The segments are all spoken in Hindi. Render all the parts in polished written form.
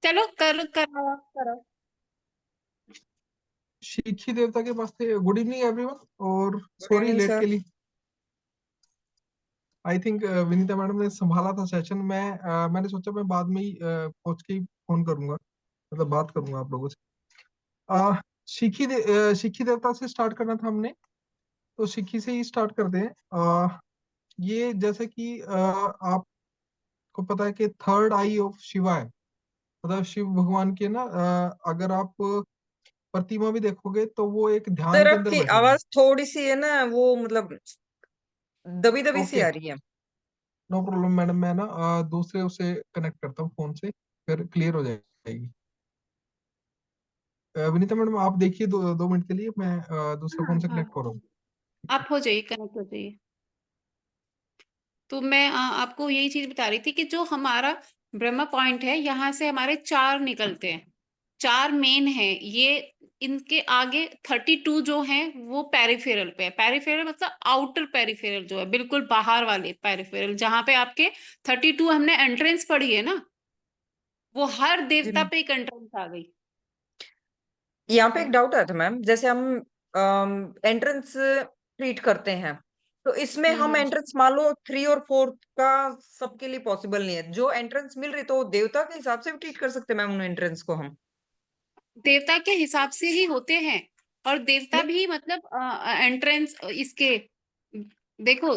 चलो कर करो करो। शिखी देवता के पास थे। गुड इवनिंग एवरीवन, और good sorry evening late sir. के लिए। आई थिंक विनीता मैडम ने संभाला था सेशन। मैंने सोचा मैं बाद में ही पहुंच के ही फोन करूंगा, मतलब बात करूंगा आप लोगों से। शिखी देवता से स्टार्ट करना था हमने, तो शिखी से ही स्टार्ट करते हैं। ये जैसे कि आपको पता है कि थर्ड आई ऑफ शिवा है, मतलब शिव भगवान के ना। अगर आप प्रतिमा भी देखोगे तो वो एक ध्यान सर के अंदर आपकी बैठे हुए हैं। आवाज थोड़ी सी है ना, वो मतलब दबी दबी सी ओके, आ रही है। No problem madam. मैं ना दूसरे उसे कनेक्ट करता हूँ फोन से, फिर क्लियर हो जाएगी। विनीता मैडम आप देखिए, 2 मिनट के लिए मैं दूसरा हाँ फोन से हाँ, कनेक्ट कर रहा हूँ। आप हो जाइए, कनेक्ट हो जाइए। तो मैं आपको यही चीज बता रही थी कि जो हमारा ब्रह्मा पॉइंट है, यहाँ से हमारे चार निकलते हैं। चार मेन है ये। इनके आगे 32 जो हैं वो पेरिफेरल पे है। पेरिफेरल मतलब आउटर पेरिफेरल, जो है बिल्कुल बाहर वाले पेरिफेरल, जहां पे आपके 32 हमने एंट्रेंस पढ़ी है ना, वो हर जी देवता मैम। पे एक एंट्रेंस आ गई। यहाँ पे एक डाउट आया था मैम, जैसे हम एंट्रेंस ट्रीट करते हैं, तो इसमें हम हम्म। एंट्रेंस मान लो 3 और 4 का सबके लिए पॉसिबल नहीं है। जो एंट्रेंस मिल रही तो देवता के हिसाब से भी ट्रीट कर सकते हैं मैम उन एंट्रेंस को हम। देवता के हिसाब से ही होते हैं। और देवता नहीं। भी मतलब एंट्रेंस इसके, देखो,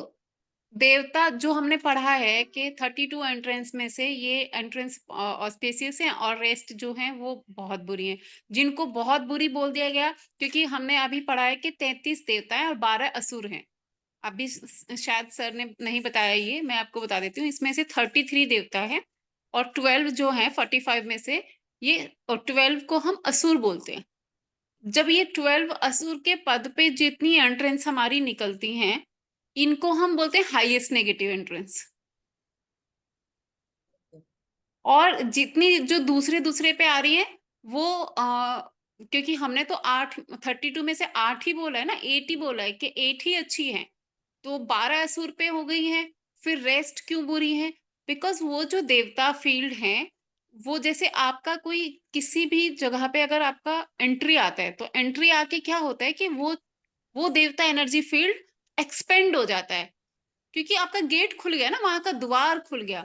देवता जो हमने पढ़ा है कि 32 एंट्रेंस में से ये एंट्रेंस ऑस्पेसियस है, और रेस्ट जो है वो बहुत बुरी है। जिनको बहुत बुरी बोल दिया गया, क्योंकि हमने अभी पढ़ा है कि 33 देवता है और 12 असुर हैं। अभी शायद सर ने नहीं बताया, ये मैं आपको बता देती हूँ। इसमें से 33 देवता है, और 12 जो है 45 में से, ये, और 12 को हम असुर बोलते हैं। जब ये 12 असुर के पद पे जितनी एंट्रेंस हमारी निकलती हैं, इनको हम बोलते हैं हाईएस्ट नेगेटिव एंट्रेंस। और जितनी जो दूसरे दूसरे पे आ रही है, वो क्योंकि हमने तो 8, 32 में से 8 ही बोला है ना, 8 ही बोला है कि 8 ही अच्छी है, तो 12 असुर पे हो गई है। फिर रेस्ट क्यों बुरी है? बिकॉज वो जो देवता फील्ड है, वो जैसे आपका कोई किसी भी जगह पे अगर आपका एंट्री आता है, तो एंट्री आके क्या होता है कि वो देवता एनर्जी फील्ड एक्सपेंड हो जाता है। क्योंकि आपका गेट खुल गया ना, वहां का द्वार खुल गया।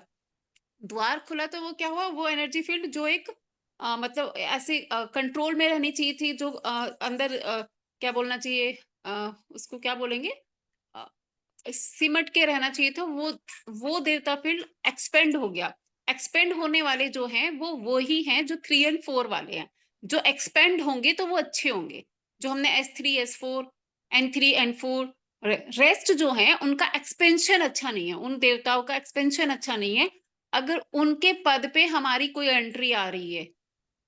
द्वार खुला तो वो क्या हुआ, वो एनर्जी फील्ड जो एक मतलब ऐसे कंट्रोल में रहनी चाहिए थी, जो अंदर क्या बोलना चाहिए, उसको क्या बोलेंगे, अ, सिमट के रहना चाहिए था, वो देवता फील्ड एक्सपेंड हो गया। एक्सपेंड होने वाले जो हैं वो ही हैं जो 3 और 4 वाले हैं। जो एक्सपेंड होंगे तो वो अच्छे होंगे। जो हमने S3 S4 N3 N4, rest जो है उनका एक्सपेंशन अच्छा नहीं है, उन देवताओं का एक्सपेंशन अच्छा नहीं है। अगर उनके पद पे हमारी कोई एंट्री आ रही है,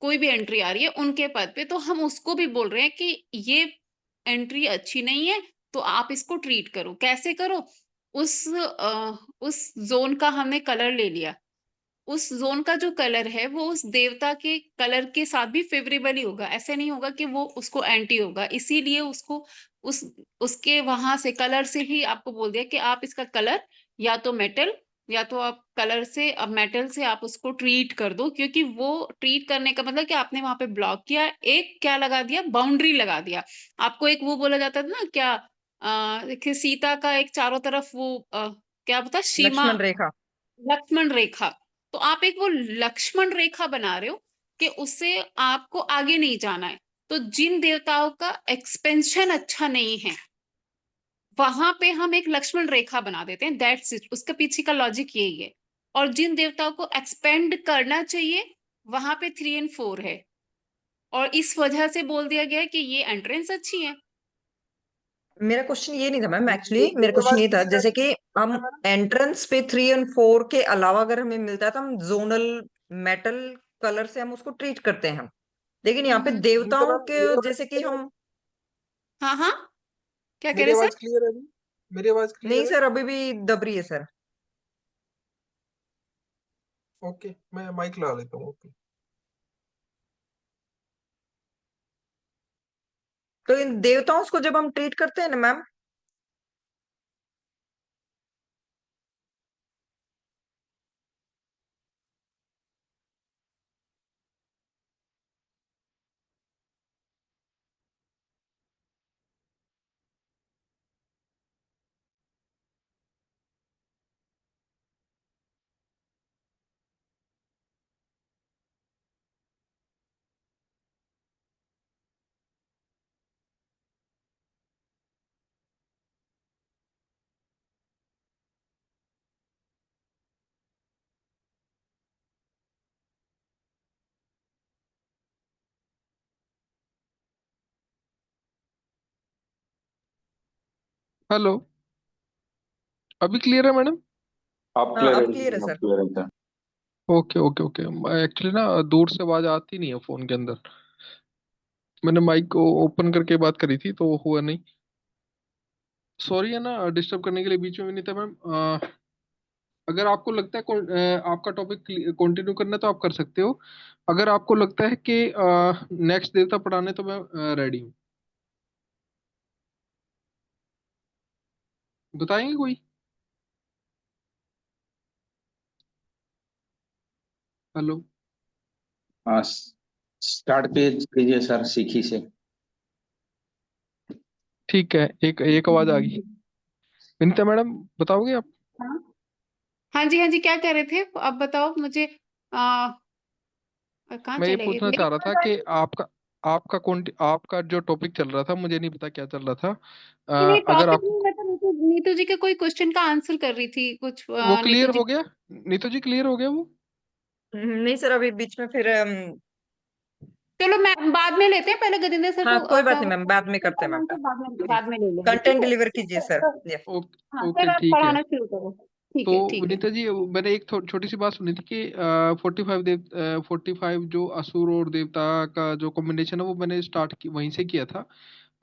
कोई भी एंट्री आ रही है उनके पद पे, तो हम उसको भी बोल रहे हैं कि ये एंट्री अच्छी नहीं है, तो आप इसको ट्रीट करो। कैसे करो? उस जोन का हमने कलर ले लिया। उस जोन का जो कलर है वो उस देवता के कलर के साथ भी फेवरेबल ही होगा। ऐसे नहीं होगा कि वो उसको एंटी होगा। इसीलिए उसको उस उसके वहां से कलर से ही आपको बोल दिया कि आप इसका कलर, या तो मेटल, या तो आप कलर से, अब मेटल से आप उसको ट्रीट कर दो। क्योंकि वो ट्रीट करने का मतलब कि आपने वहां पे ब्लॉक किया, एक क्या लगा दिया, बाउंड्री लगा दिया। आपको एक वो बोला जाता था ना क्या, देखिए सीता का एक चारों तरफ वो क्या बता, सीमा, लक्ष्मण रेखा। लक्ष्मण रेखा। तो आप एक वो लक्ष्मण रेखा बना रहे हो कि उससे आपको आगे नहीं जाना है। तो जिन देवताओं का एक्सपेंशन अच्छा नहीं है, वहां पे हम एक लक्ष्मण रेखा बना देते हैं। दैट्स इट, उसके पीछे का लॉजिक यही है। और जिन देवताओं को एक्सपेंड करना चाहिए, वहां पे 3 और 4 है। और इस वजह से बोल दिया गया है कि ये एंट्रेंस अच्छी है। मेरा क्वेश्चन ये नहीं था मैम, एक्चुअली मेरा मेरी क्वेश्चन आवाज ये था क्लियर आ जैसे रही कि हम है मैडम? एंट्रेंस पे 3 और 4 के अलावा अगर हमें मिलता है तो हम जोनल मेटल कलर से हम उसको ट्रीट करते हैं। लेकिन यहाँ पे हम्म। विनीता देवताओं मैम के मेरी आवाज जैसे कि क्लियर है? हम। हाँ हाँ, क्या कह मेरी रहे सर? आवाज क्लियर है अभी? मेरी आवाज नहीं क्लियर है? सर, अभी भी दब रही है सर। ओके, मैं माइक लगा लेता हूँ। ओके। तो इन देवताओं को जब हम ट्रीट करते हैं ना मैम, हेलो, अभी क्लियर है मैडम? आप हाँ क्लियर है अब क्लियर है आप सर। क्लियर है sir. Okay okay okay. Actually ना दूर से आवाज आती नहीं है फोन के अंदर। मैंने माइक को ओपन करके बात करी थी तो वो हुआ नहीं। सॉरी है ना डिस्टर्ब करने के लिए बीच में भी नहीं था मैम। अगर आपको लगता है आपका टॉपिक कंटिन्यू करना है तो आप कर सकते हो। अगर आपको लगता है कि नेक्स्ट देवता पढ़ाने तो मैं रेडी हूँ। बताएंगे कोई? हेलो। हाँ, स्टार्ट पेज कीजिए सर, सीखी से। ठीक है, एक एक आवाज आ गई। विनीता मैडम बताओगे आप? हाँ हाँ जी क्या कह रहे थे अब बताओ मुझे। आ, कहाँ मैं ये चले गए पूछना मेरी चाह रहा था आवाज आ कि रही है? आपका जो टॉपिक चल रहा था, मुझे नहीं पता क्या चल रहा था। नहीं नहीं अगर टॉपिक आपको नहीं, मैं तो नीतू जी के कोई क्वेश्चन का आंसर कर रही थी कुछ वो नीतू क्लियर जी। हो गया, नीतू जी क्लियर हो गया वो? नहीं सर, अभी बीच में फिर चलो मैं बाद में लेते हैं, पहले गजेंद्र सर हाँ को कोई बात नहीं मैम, बाद में करते हैं मैम। बाद में ले लेंगे, ठीक कंटेंट है। डिलीवर कीजिए सर। तो या ओके हाँ ओके सर आप ठीक है। पढ़ाना शुरू करो। तो ठीक है ठीक है। विनीता जी, मैंने एक छोटी सी बात सुनी थी कि 45 जो असुर और देवता का जो कॉम्बिनेशन है वो मैंने स्टार्ट की वहीं से किया था।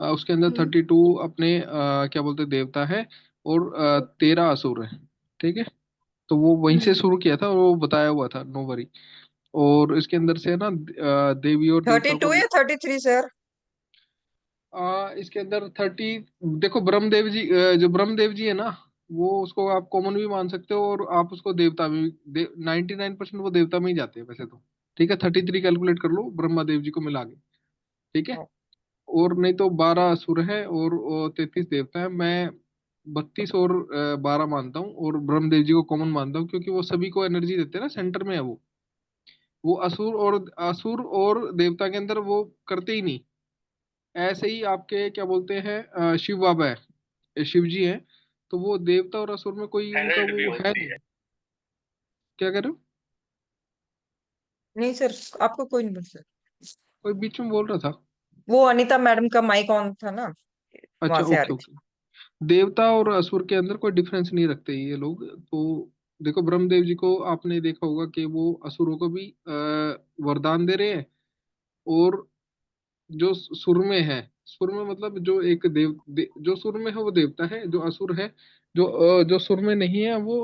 उसके अंदर हम्म 32 अपने क्या बोलते हैं देवता है, और 13 असुर है। ठीक है। तो वो वहीं से हम्म शुरू किया था और वो बताया हुआ था, नो वरी। और इसके अंदर से ना देवी और थर्टी देवता टू को या 33 सर? इसके अंदर 30। देखो ब्रह्मदेव जी, जो ब्रह्मदेव जी है ना, वो उसको आप कॉमन भी मान सकते हो और आप उसको देवता भी 99% वो देवता में ही जाते हैं वैसे तो। ठीक है, 33 कैलकुलेट कर लो ब्रह्मा देव जी को मिला के। ठीक है। और नहीं तो 12 असुर है और 33 देवता है। मैं 32 और 12 मानता हूँ और ब्रह्मदेव जी को कॉमन मानता हूँ, क्योंकि वो सभी को एनर्जी देते हैं ना, सेंटर में है वो असुर और देवता के अंदर वो करते ही नहीं। ऐसे ही आपके क्या बोलते हैं शिव बाबा है, शिव जी हैं, तो वो देवता और असुर में कोई उनका हाईलाइट भी वो है होती नहीं। है। क्या कर रहे हो? नहीं सर, आपको कोई नहीं बोल सर। कोई बीच में बोल रहा था। वो अनीता मैडम का माइक ऑन था ना, वहां अच्छा से आ ओके रही थी। ओके। देवता और असुर के अंदर कोई डिफरेंस नहीं रखते ये लोग तो। देखो ब्रह्मदेव जी को आपने देखा होगा कि वो असुरों को भी वरदान दे रहे हैं। और जो सुर में है, सुर में मतलब जो एक जो सुर में है वो देवता है, जो असुर है, जो सुर में नहीं है वो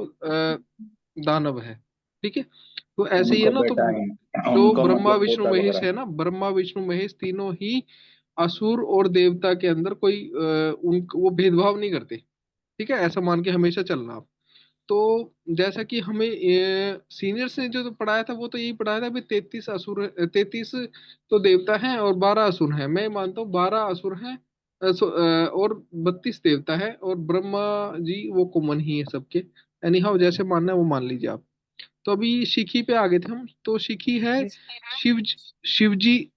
दानव है। ठीक है। तो ऐसे ही है उनका ना, तो बेटा है, जो उनका ब्रह्मा मतलब विष्णु पोता महेश वगैरह। है ना, ब्रह्मा विष्णु महेश तीनों ही असुर और देवता के अंदर कोई उन वो भेदभाव नहीं करते। ठीक है, ऐसा मान के हमेशा चलना आप। तो जैसा कि हमें सीनियर्स ने जो तो पढ़ाया था वो तो यही पढ़ाया था, भी 33 तो देवता हैं और 12 असुर हैं। मैं मानता हूँ 12 असुर हैं और 32 देवता है, और ब्रह्मा जी वो कॉमन ही है सबके। एनी हाउ जैसे मानना है वो मान लीजिए आप। तो अभी शिखी पे आ गए थे हम, तो शिखी है शिव शिव जी।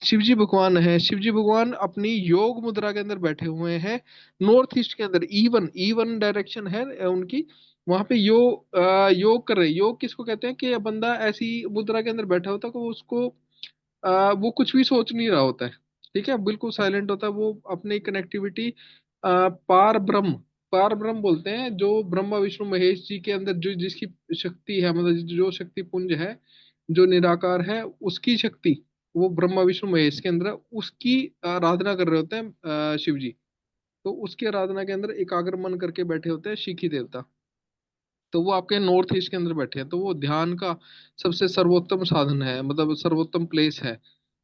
शिव जी भगवान है, शिव जी भगवान अपनी योग मुद्रा के अंदर बैठे हुए हैं। नॉर्थ ईस्ट के अंदर ईवन ईवन डायरेक्शन है उनकी। वहां पे योग कर रहे हैं। योग किसको कहते हैं कि बंदा ऐसी मुद्रा के अंदर बैठा होता है कि उसको वो कुछ भी सोच नहीं रहा होता है। ठीक है, बिल्कुल साइलेंट होता है वो, अपनी कनेक्टिविटी पार ब्रह्म, पार ब्रह्म बोलते हैं, जो ब्रह्मा विष्णु महेश जी के अंदर जो जिसकी शक्ति है, मतलब जो शक्ति पुंज है, जो निराकार है, उसकी शक्ति वो ब्रह्मा विष्णु महेश के अंदर है, उसकी आराधना कर रहे होते हैं शिव जी। तो उसकी आराधना के अंदर एकाग्र मन करके बैठे होते हैं शिखी देवता। तो वो आपके नॉर्थ ईस्ट के अंदर बैठे हैं, तो वो ध्यान का सबसे सर्वोत्तम साधन है, मतलब सर्वोत्तम प्लेस है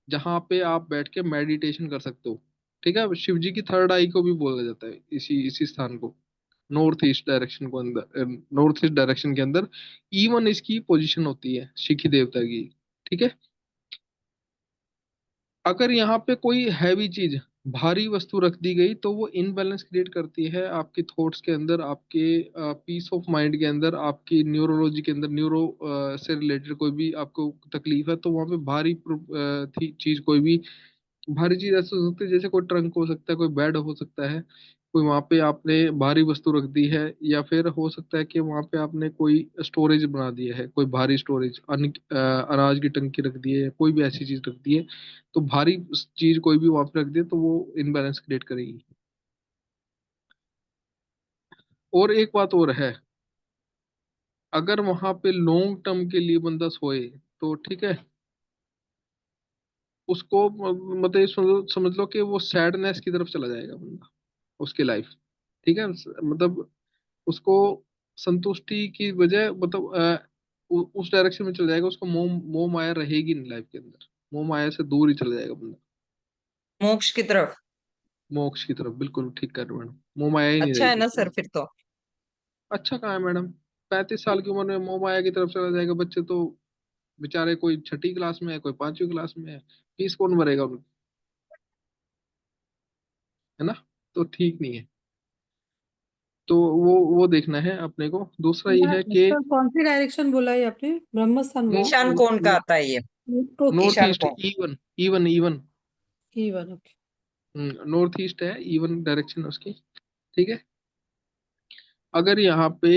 जहाँ पे आप बैठ के मेडिटेशन कर सकते हो। ठीक है, शिव जी की थर्ड आई को भी बोला जाता है इसी इसी स्थान को, नॉर्थ ईस्ट डायरेक्शन को अंदर, नॉर्थ ईस्ट डायरेक्शन के अंदर इवन इसकी पोजीशन होती है शिखी देवता की। ठीक है। अगर यहाँ पे कोई हैवी चीज, भारी वस्तु रख दी गई तो वो इनबैलेंस क्रिएट करती है आपके थॉट्स के अंदर, आपके पीस ऑफ माइंड के अंदर, आपकी न्यूरोलॉजी के अंदर, न्यूरो से रिलेटेड कोई भी आपको तकलीफ है तो वहाँ पे भारी चीज कोई भी भारी चीज ऐसे हो सकती है, जैसे कोई ट्रंक हो सकता है, कोई बेड हो सकता है, कोई वहां पे आपने भारी वस्तु रख दी है, या फिर हो सकता है कि वहां पे आपने कोई स्टोरेज बना दिया है, कोई भारी स्टोरेज, अनाज की टंकी रख दी है, कोई भी ऐसी चीज रख दी है। तो भारी चीज कोई भी वहां पे रख दे तो वो इनबैलेंस क्रिएट करेगी। और एक बात और है, अगर वहां पे लॉन्ग टर्म के लिए बंदा सोए तो ठीक है, उसको मतलब ये समझ लो कि वो सैडनेस की तरफ चला जाएगा बंदा, उसकी लाइफ। ठीक है, मतलब उसको संतुष्टि की बजाय मतलब उस डायरेक्शन में चला जाएगा, उसको मोह मोह माया रहेगी नहीं लाइफ के अंदर, मोह माया से दूर ही चला जाएगा बंदा, मोक्ष की तरफ। मोक्ष की तरफ। बिल्कुल ठीक कर रहे हो मैडम, मोह माया ही नहीं अच्छा है रहेगी ना उसके सर अंदर। फिर तो। अच्छा कहाँ है मैडम, 35 साल की उम्र में मोह माया की तरफ चला जाएगा बच्चे तो, बेचारे कोई छठी क्लास में है, कोई 5वीं क्लास में है, फीस कौन भरेगा उनकी, है ना? तो ठीक नहीं है। तो वो देखना है अपने को। दूसरा ये है कि सर कौन सी डायरेक्शन बोला है आपने, ब्रह्मस्थान नो बोला? ईशान कोण का आता है ये। नॉर्थ ईशान ईस्ट, कोण। Even even even even, okay. North east है, इवन डायरेक्शन उसकी। ठीक है, अगर यहाँ पे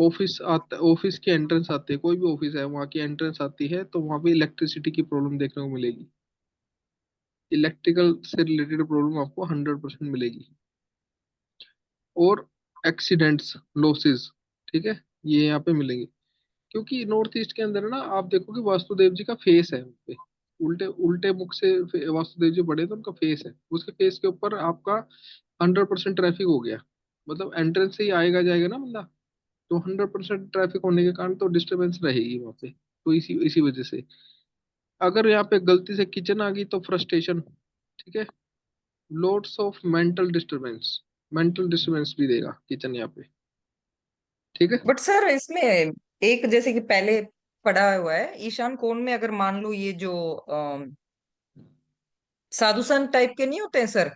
ऑफिस आता, ऑफिस की एंट्रेंस आती है, कोई भी ऑफिस है वहाँ की एंट्रेंस आती है, तो वहाँ पे इलेक्ट्रिसिटी की प्रॉब्लम देखने को मिलेगी, इलेक्ट्रिकल से रिलेटेड प्रॉब्लम आपको 100% मिलेगी। और एक्सीडेंट्स, लॉसेस, ठीक है, ये यहाँ पे मिलेंगे। क्योंकि नॉर्थ ईस्ट के अंदर है ना, आप देखो कि वासुदेव जी का फेस है उन पे, उल्टे उल्टे मुख से वासुदेव जी बड़े, तो उनका फेस है, उसके फेस के ऊपर आपका 100% ट्रैफिक हो गया, मतलब एंट्रेंस से ही आएगा जाएगा ना बंदा, तो 100% ट्रैफिक होने के कारण तो डिस्टरबेंस रहेगी वहाँ पे। तो इसी इसी वजह से अगर यहाँ पे गलती से किचन आ गई तो फ्रस्ट्रेशन, ठीक है, लॉट्स ऑफ मेंटल डिस्टरबेंस भी देगा किचन यहाँ पे। ठीक है। बट सर इसमें एक जैसे कि पहले पढ़ा हुआ है, ईशान कोण में अगर मान लो ये जो साधु संत टाइप के नहीं होते हैं सर,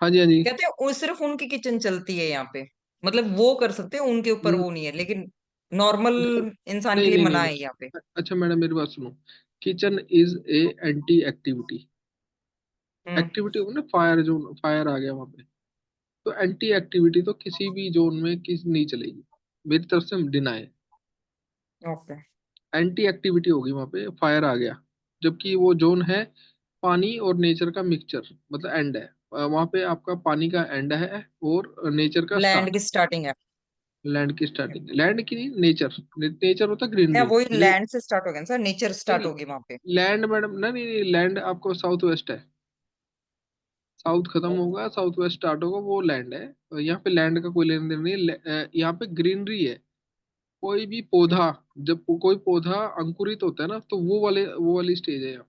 हाँ जी, हाँ जी। कहते हैं वो सिर्फ उनकी किचन चलती है यहाँ पे, मतलब वो कर सकते हैं, उनके ऊपर न- वो नहीं है, लेकिन नॉर्मल देखो, इंसान के नहीं लिए नहीं नहीं मना नहीं, है यहाँ पे। अच्छा मैडम मेरी बात सुनो, kitchen is a anti activity, hmm. Activity होगी ना, फायर जोन, फायर आ गया वहां पे, तो एंटी एक्टिविटी तो किसी भी जोन में किस नहीं चलेगी, मेरी तरफ से डिनाई, ओके। एंटी एक्टिविटी होगी वहां पे, फायर आ गया, जबकि वो जोन है पानी और नेचर का मिक्सचर, मतलब एंड है, वहां पे आपका पानी का एंड है और नेचर का लैंड स्टार्ट, की स्टार्टिंग है। लैंड की स्टार्टिंग, लैंड की नहीं, नेचर, नेचर होता या ग्रीनरी। वही नहीं लैंड से स्टार्ट हो गया ना सर, नेचर स्टार्ट नहीं, होगी वहां पे। लैंड मैडम नहीं नहीं नहीं, लैंड आपको साउथ वेस्ट है, साउथ खत्म होगा, साउथ वेस्ट स्टार्ट होगा, वो लैंड है। और यहाँ पे लैंड का कोई लेन देन नहीं है, यहाँ पे ग्रीनरी है, कोई भी पौधा, जब कोई पौधा अंकुरित होता है ना, तो वो वाली स्टेज है यहाँ,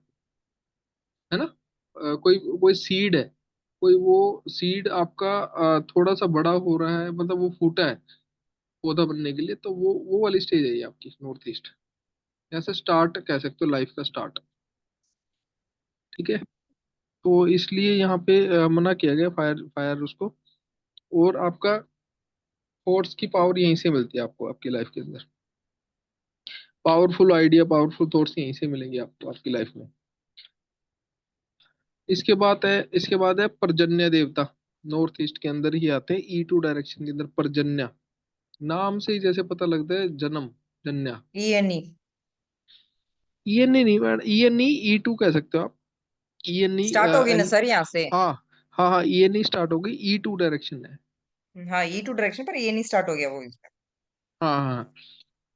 है ना? कोई कोई सीड है, कोई वो सीड आपका थोड़ा सा बड़ा हो रहा है, मतलब वो फूटा है पौधा बनने के लिए, तो वो वाली स्टेज है ये आपकी नॉर्थ ईस्ट, ऐसे स्टार्ट कह सकते हो लाइफ का स्टार्ट। ठीक है, तो इसलिए यहाँ पे मना किया गया फायर, फायर उसको। और आपका थॉट्स की पावर यहीं से मिलती है आपको आपकी लाइफ के अंदर, पावरफुल आइडिया, पावरफुल थॉट्स यहीं से मिलेंगे आपको आपकी लाइफ में। इसके बाद है पर्जन्य देवता, नॉर्थ ईस्ट के अंदर ही आते हैं, E2 डायरेक्शन के अंदर पर्जन्य, नाम से ही जैसे पता लगता है जन्म, जन्या। ई। ईएनई नहीं मैडम, ईएनई E2 कह सकते हो आप, ईएनई स्टार्ट होगी ना एन, सर यहाँ से। हाँ हाँ हाँ, ईएनई स्टार्ट हो गई, E2 डायरेक्शन है। हाँ, ई टू डायरेक्शन पर ये नहीं स्टार्ट हो गया वो। हाँ हाँ,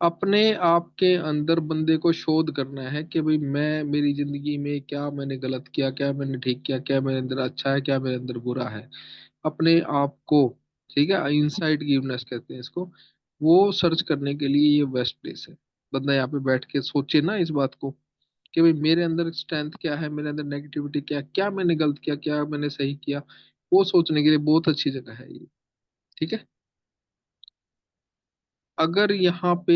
अपने आप के अंदर बंदे को शोध करना है कि भाई मैं, मेरी जिंदगी में क्या मैंने गलत किया, क्या मैंने ठीक किया, क्या मेरे अंदर अच्छा है, क्या मेरे अंदर बुरा है, अपने आप को। ठीक है, इनसाइट गिवनेस कहते हैं इसको, वो सर्च करने के लिए ये बेस्ट प्लेस है। बंदा यहाँ पे बैठ के सोचे ना इस बात को कि भाई मेरे अंदर स्ट्रेंथ क्या है, मेरे अंदर नेगेटिविटी क्या है, क्या मैंने गलत किया, क्या मैंने सही किया, वो सोचने के लिए बहुत अच्छी जगह है ये। ठीक है, अगर यहाँ पे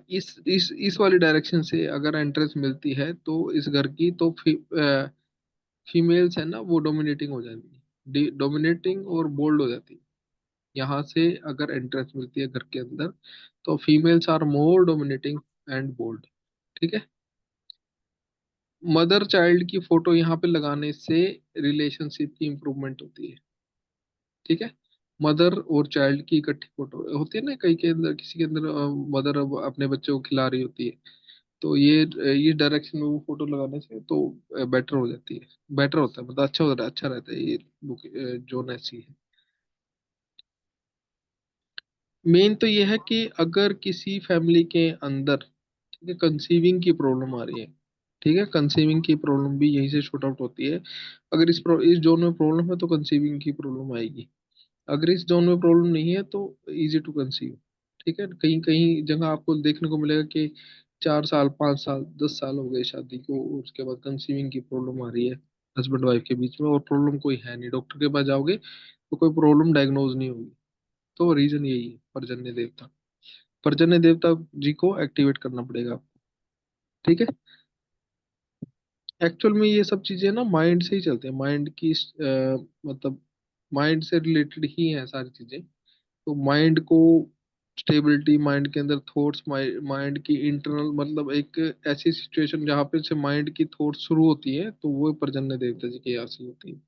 इस वाली डायरेक्शन से अगर एंट्रेंस मिलती है तो इस घर की, तो फीमेल्स है ना वो डोमिनेटिंग हो जाएंगी, डोमिनेटिंग और बोल्ड हो जाती है। यहाँ से अगर एंट्रेंस मिलती है घर के अंदर, तो females are more dominating and bold. ठीक है, मदर चाइल्ड की फोटो यहाँ पे लगाने से रिलेशनशिप की इंप्रूवमेंट होती है। ठीक है, मदर और चाइल्ड की इकट्ठी फोटो होती है ना, कई के अंदर, किसी के अंदर मदर अपने बच्चे को खिला रही होती है, तो ये डायरेक्शन में वो फोटो लगाने से तो बेटर हो जाती है, बेटर होता है, मतलब अच्छा होता है, अच्छा रहता है ये बुक, जो ऐसी है। मेन तो ये है कि अगर किसी फैमिली के अंदर, ठीक है, कंसीविंग की प्रॉब्लम आ रही है, ठीक है, कंसीविंग की प्रॉब्लम भी यहीं से शॉर्ट आउट होती है। अगर इस जोन में प्रॉब्लम है तो कंसीविंग की प्रॉब्लम आएगी। अगर इस जोन में प्रॉब्लम नहीं है तो इजी टू कंसीव। ठीक है, कहीं कहीं जगह आपको देखने को मिलेगा कि 4 साल, 5 साल, 10 साल हो गए शादी को, उसके बाद कंसीविंग की प्रॉब्लम आ रही है हस्बैंड वाइफ के बीच में, और प्रॉब्लम कोई है नहीं, डॉक्टर के पास जाओगे तो कोई प्रॉब्लम डायग्नोज नहीं होगी। तो रीजन यही है, पर्जन्य देवता। पर्जन्य देवता जी को एक्टिवेट करना पड़ेगा आपको। ठीक है। एक्चुअल में ये सब चीजें ना माइंड से ही चलते हैं, माइंड की मतलब माइंड से रिलेटेड ही है सारी चीजें। तो माइंड को स्टेबिलिटी, माइंड के अंदर थॉट्स, माइंड की इंटरनल, मतलब एक ऐसी सिचुएशन जहाँ पे से माइंड की थॉट्स शुरू होती है, तो वो पर्जन्य देवता जी के यहाँ से होती है।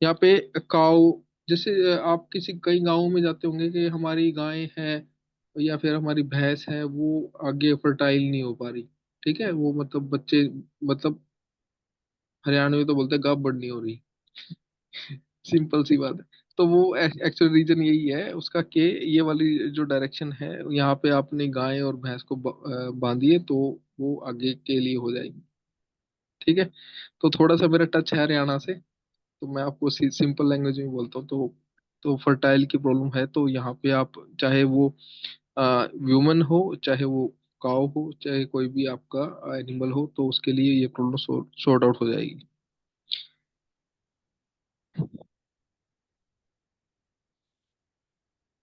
यहाँ पे काऊ, जैसे आप किसी कई गांवों में जाते होंगे कि हमारी गाय है या फिर हमारी भैंस है, वो आगे फर्टाइल नहीं हो पा रही। ठीक है, वो मतलब बच्चे, मतलब हरियाणा में तो बोलते हैं गाभ बड़ नहीं हो रही। सिंपल सी बात है। तो वो एक्चुअल रीजन यही है उसका कि ये वाली जो डायरेक्शन है, यहाँ पे आपने गाय और भैंस को बांधिए तो वो आगे के लिए हो जाएगी। ठीक है। तो थोड़ा सा मेरा टच है हरियाणा से, तो मैं आपको सिंपल लैंग्वेज में बोलता हूँ। तो फर्टाइल की प्रॉब्लम है तो यहाँ पे आप, चाहे वो ह्यूमन हो, चाहे वो काव हो, चाहे कोई भी आपका एनिमल हो, तो उसके लिए ये प्रॉब्लम सॉर्ट आउट हो जाएगी।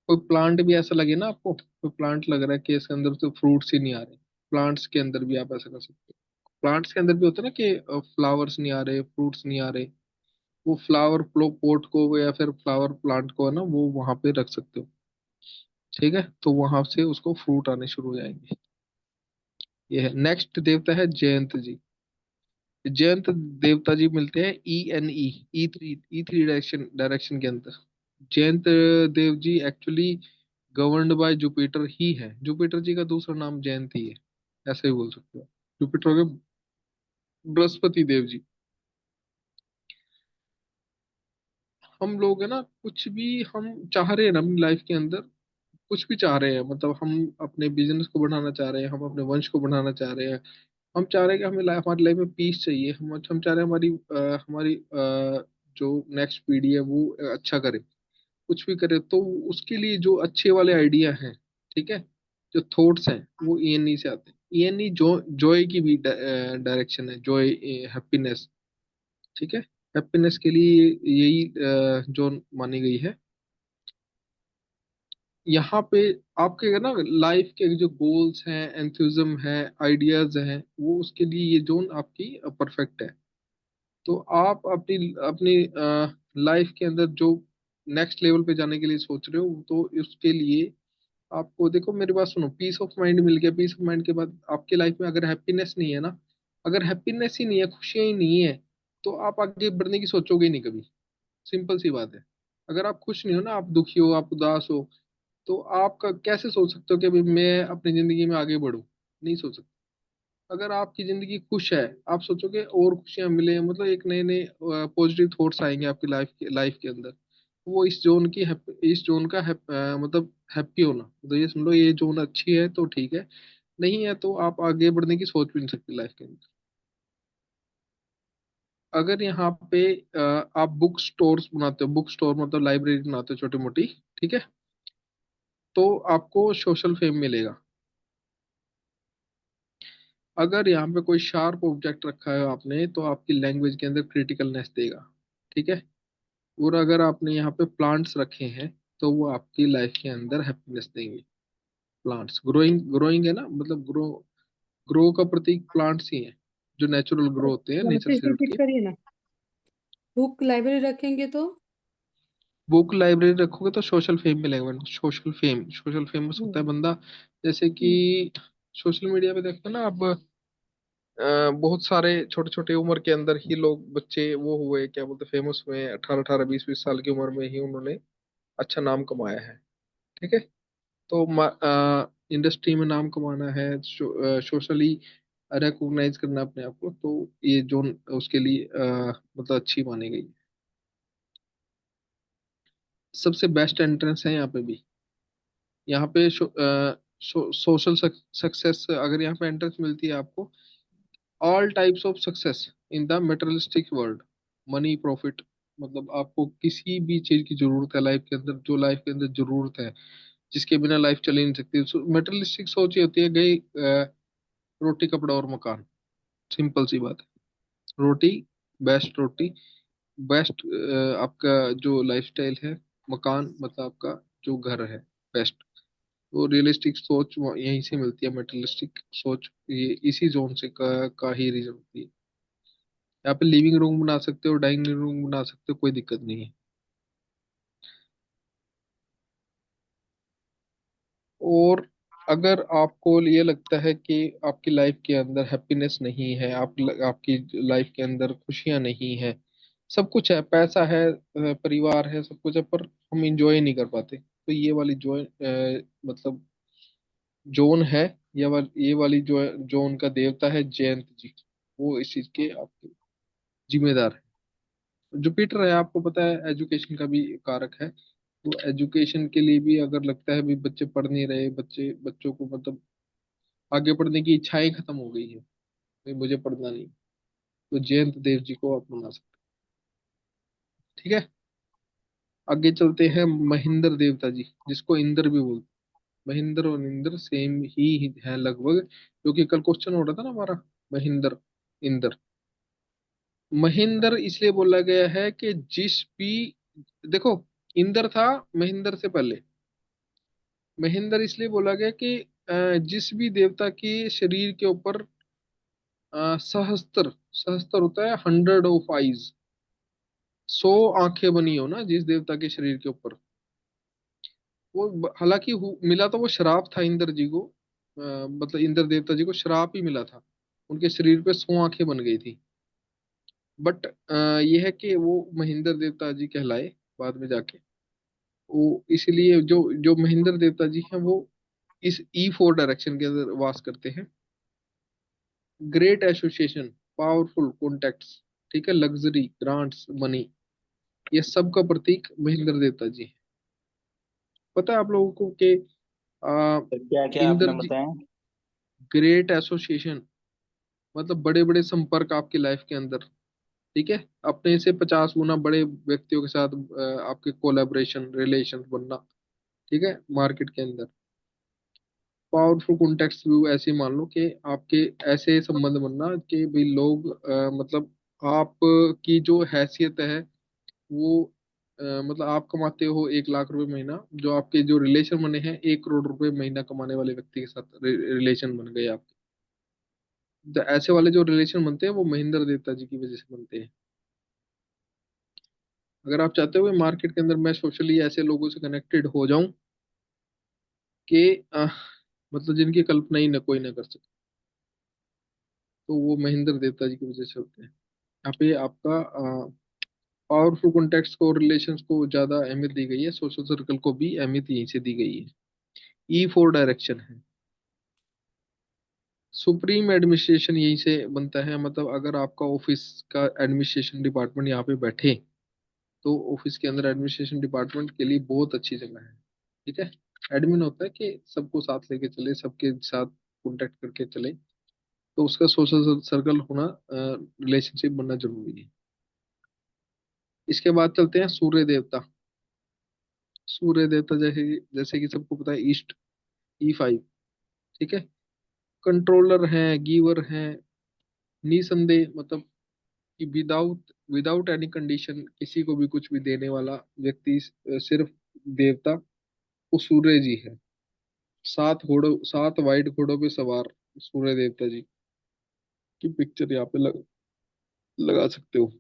कोई प्लांट भी ऐसा लगे ना आपको, कोई प्लांट लग रहा है कि इसके अंदर तो फ्रूट्स ही नहीं आ रहे, प्लांट्स के अंदर भी आप ऐसा कर सकते हो। प्लांट्स के अंदर भी होता है ना कि फ्लावर्स नहीं आ रहे, फ्रूट्स नहीं आ रहे, वो फ्लावर पोट को या फिर फ्लावर प्लांट को है ना, वो वहां पे रख सकते हो। ठीक है, तो वहां से उसको फ्रूट आने शुरू हो जाएंगे। ये है। नेक्स्ट देवता है जयंत जी। जयंत देवता जी मिलते हैं ई थ्री डायरेक्शन के अंदर। Jayant Dev ji actually governed bye Jupiter ही है। जुपिटर जी का दूसरा नाम जयंत ही है, ऐसे ही बोल सकते हो। जुपिटर हो गए बृहस्पति देव जी। हम लोग है ना, कुछ भी हम चाह रहे हैं ना अपनी लाइफ के अंदर, कुछ भी चाह रहे हैं, मतलब हम अपने बिजनेस को बढ़ाना चाह रहे हैं, हम अपने वंश को बढ़ाना चाह रहे हैं, हम चाह रहे हैं कि हमें हमारी लाइफ में पीस चाहिए, हम चाह रहे हैं हमारी जो नेक्स्ट पीढ़ी है वो अच्छा करे, कुछ भी करे, तो उसके लिए जो अच्छे वाले आइडिया हैं, ठीक है, जो थॉट्स हैं, वो ईएनई से आते हैं। ईएनई जॉय की भी डायरेक्शन है, जॉय, हैप्पीनेस। ठीक है, हैप्पीनेस के लिए यही जो मानी गई है। यहाँ पे आपके ना लाइफ के जो गोल्स हैं, एंथुजम है, आइडियाज हैं, वो उसके लिए ये जोन आपकी परफेक्ट है। तो आप अपनी अपनी लाइफ के अंदर जो नेक्स्ट लेवल पे जाने के लिए सोच रहे हो, तो उसके लिए आपको देखो, मेरी बात सुनो, पीस ऑफ माइंड मिल गया, पीस ऑफ माइंड के बाद आपकी लाइफ में अगर हैप्पीनेस नहीं है ना, अगर हैप्पीनेस ही नहीं है, खुशियां ही नहीं है, तो आप आगे बढ़ने की सोचोगे ही नहीं कभी। सिंपल सी बात है। अगर आप खुश नहीं हो ना, आप दुखी हो, आप उदास हो, तो आप कैसे सोच सकते हो कि भाई मैं अपनी जिंदगी में आगे बढ़ूं? नहीं सोच सकते। अगर आपकी जिंदगी खुश है, आप सोचोगे और खुशियां मिले, मतलब एक नए नए पॉजिटिव थॉट्स आएंगे आपकी लाइफ के अंदर। वो इस जोन का मतलब हैप्पी होना, तो ये समझ लो ये जोन अच्छी है तो ठीक है, नहीं है तो आप आगे बढ़ने की सोच भी नहीं सकते लाइफ के अंदर। अगर यहाँ पे आप बुक स्टोर्स बनाते हो, बुक स्टोर मतलब लाइब्रेरी बनाते हो छोटी मोटी, ठीक है, तो आपको सोशल फेम मिलेगा। अगर यहाँ पे कोई शार्प ऑब्जेक्ट रखा है आपने, तो आपकी लैंग्वेज के अंदर क्रिटिकलनेस देगा। ठीक है। और अगर आपने यहाँ पे प्लांट्स रखे हैं, तो वो आपकी लाइफ के अंदर हैप्पीनेस देंगे। प्लांट्स ग्रोइंग ग्रोइंग है ना, मतलब ग्रो का प्रतीक प्लांट्स ही है, जो नेचुरल ग्रो होते हैं यहाँ नेचर पे से उठ रिपीट के। करिए ना। बुक लाइब्रेरी रखेंगे तो बुक लाइब्रेरी रखोगे तो सोशल फेम मिलेगा। सोशल फेमस होता है हम्म, बंदा, जैसे कि हम्म, सोशल मीडिया पे देखते हैं ना आप, बहुत सारे छोटे छोटे उम्र के अंदर ही लोग, बच्चे वो हुए, क्या बोलते, फेमस हुए, 18 18 20 20 साल की उम्र में ही उन्होंने अच्छा नाम कमाया है। ठीक है। तो इंडस्ट्री में नाम कमाना है, सोशली रिकॉग्नाइज करना अपने आप को, तो ये जोन उसके लिए मतलब अच्छी मानी गई। सबसे बेस्ट एंट्रेंस है यहाँ पे भी। यहाँ पे सोशल सक्सेस, अगर यहाँ पे एंट्रेंस मिलती है आपको, all types of success in the materialistic world, money profit, मतलब आपको किसी भी चीज की जरूरत है लाइफ के अंदर, जो लाइफ के अंदर जरूरत है, जिसके बिना लाइफ चल ही नहीं सकती। मटेरियलिस्टिक सोच ये होती है गई, रोटी कपड़ा और मकान, सिंपल सी बात है। रोटी, बेस्ट रोटी, बेस्ट आपका जो लाइफस्टाइल है, मकान मतलब आपका जो घर है, बेस्ट। वो रियलिस्टिक सोच यहीं से मिलती है, मटेरियलिस्टिक सोच ये इसी जोन से का ही रीजन होती है। यहाँ पे लिविंग रूम बना सकते हो, डाइनिंग रूम बना सकते हो, कोई दिक्कत नहीं है। और अगर आपको ये लगता है कि आपकी लाइफ के अंदर हैप्पीनेस नहीं है, आपकी लाइफ के अंदर खुशियां नहीं है, सब कुछ है, पैसा है, परिवार है, सब कुछ है, पर हम इंजॉय नहीं कर पाते, तो ये वाली जो मतलब जोन है, ये वाली जो जोन का देवता है जयंत जी, वो इस चीज के आपके जिम्मेदार है। जुपिटर है, आपको पता है एजुकेशन का भी कारक है। तो एजुकेशन के लिए भी अगर लगता है भी बच्चे पढ़ नहीं रहे, बच्चों को मतलब आगे पढ़ने की इच्छाएं खत्म हो गई है, भाई मुझे पढ़ना नहीं, तो जयंत देव जी को आप मना सकते हैं। ठीक है, आगे चलते हैं महेंद्र देवता जी, जिसको इंद्र भी बोलते हैं। महेंद्र और इंद्र सेम ही है लगभग, क्योंकि कल क्वेश्चन हो रहा था ना हमारा, महेंद्र इंद्र। महेंद्र इसलिए बोला गया है कि जिस भी, देखो, इंद्र था महेंद्र से पहले। महेंद्र इसलिए बोला गया कि जिस भी देवता के शरीर के ऊपर सहस्त्र, सहस्त्र होता है 100 ऑफ आईज, 100 आंखें बनी हो ना जिस देवता के शरीर के ऊपर, वो हालांकि मिला तो वो श्राप था इंद्र जी को, मतलब इंद्र देवता जी को श्राप ही मिला था, उनके शरीर पे 100 आंखें बन गई थी। बट ये है कि वो महेंद्र देवता जी कहलाए बाद में जाके। वो इसलिए जो जो महेंद्र देवता जी हैं वो इस E4 डायरेक्शन के अंदर वास करते हैं। ग्रेट एसोसिएशन, पावरफुल कॉन्टेक्ट्स, ठीक है, लग्जरी, ग्रांट्स, मनी, ये सब का प्रतीक महेंद्र देवता जी है। पता है आप लोगों को कि आ, क्या क्या इंद्र आपने जी, बताया? ग्रेट एसोसिएशन मतलब बड़े बड़े संपर्क आपकी लाइफ के अंदर, ठीक है, अपने से 50 गुना बड़े व्यक्तियों के साथ आपके कोलैबोरेशन रिलेशन बनना, ठीक है, मार्केट के अंदर। पावरफुल कॉन्टेक्स्ट व्यू ऐसे मान लो कि आपके ऐसे संबंध बनना कि भाई लोग मतलब आप की जो हैसियत है वो मतलब आप कमाते हो 1 लाख रुपए महीना, जो आपके जो रिलेशन बने हैं 1 करोड़ रुपए महीना कमाने वाले व्यक्ति के साथ रिलेशन बन गए आपके। तो ऐसे वाले जो रिलेशन बनते हैं वो महेंद्र देवता जी की वजह से बनते हैं। अगर आप चाहते हो मार्केट के अंदर मैं सोशली ऐसे लोगों से कनेक्टेड हो जाऊं कि मतलब जिनकी कल्पना ही न कोई ना कर सके, तो वो महेंद्र देवता जी की वजह से होते हैं। यहाँ पे आपका पावरफुल कॉन्टेक्ट्स को, रिलेशंस को ज्यादा अहमियत दी गई है, सोशल सर्कल को भी अहमियत यहीं से दी गई है। E4 डायरेक्शन है। सुप्रीम एडमिनिस्ट्रेशन यहीं से बनता है, मतलब अगर आपका ऑफिस का एडमिनिस्ट्रेशन डिपार्टमेंट यहाँ पे बैठे, तो ऑफिस के अंदर एडमिनिस्ट्रेशन डिपार्टमेंट के लिए बहुत अच्छी जगह है। ठीक है, एडमिन होता है कि सबको साथ लेके चले, सबके साथ कॉन्टेक्ट करके चले, तो उसका सोशल सर्कल होना, रिलेशनशिप बनना जरूरी है। इसके बाद चलते हैं सूर्य देवता। सूर्य देवता जैसे जैसे कि सबको पता है ईस्ट, E5, ठीक है, कंट्रोलर हैं, गिवर हैं, निसंदेह, मतलब कि विदाउट विदाउट एनी कंडीशन किसी को भी कुछ भी देने वाला व्यक्ति सिर्फ देवता वो सूर्य जी है। 7 घोड़ों, 7 वाइट घोड़ों पे सवार सूर्य देवता जी की पिक्चर यहाँ पे लगा सकते हो।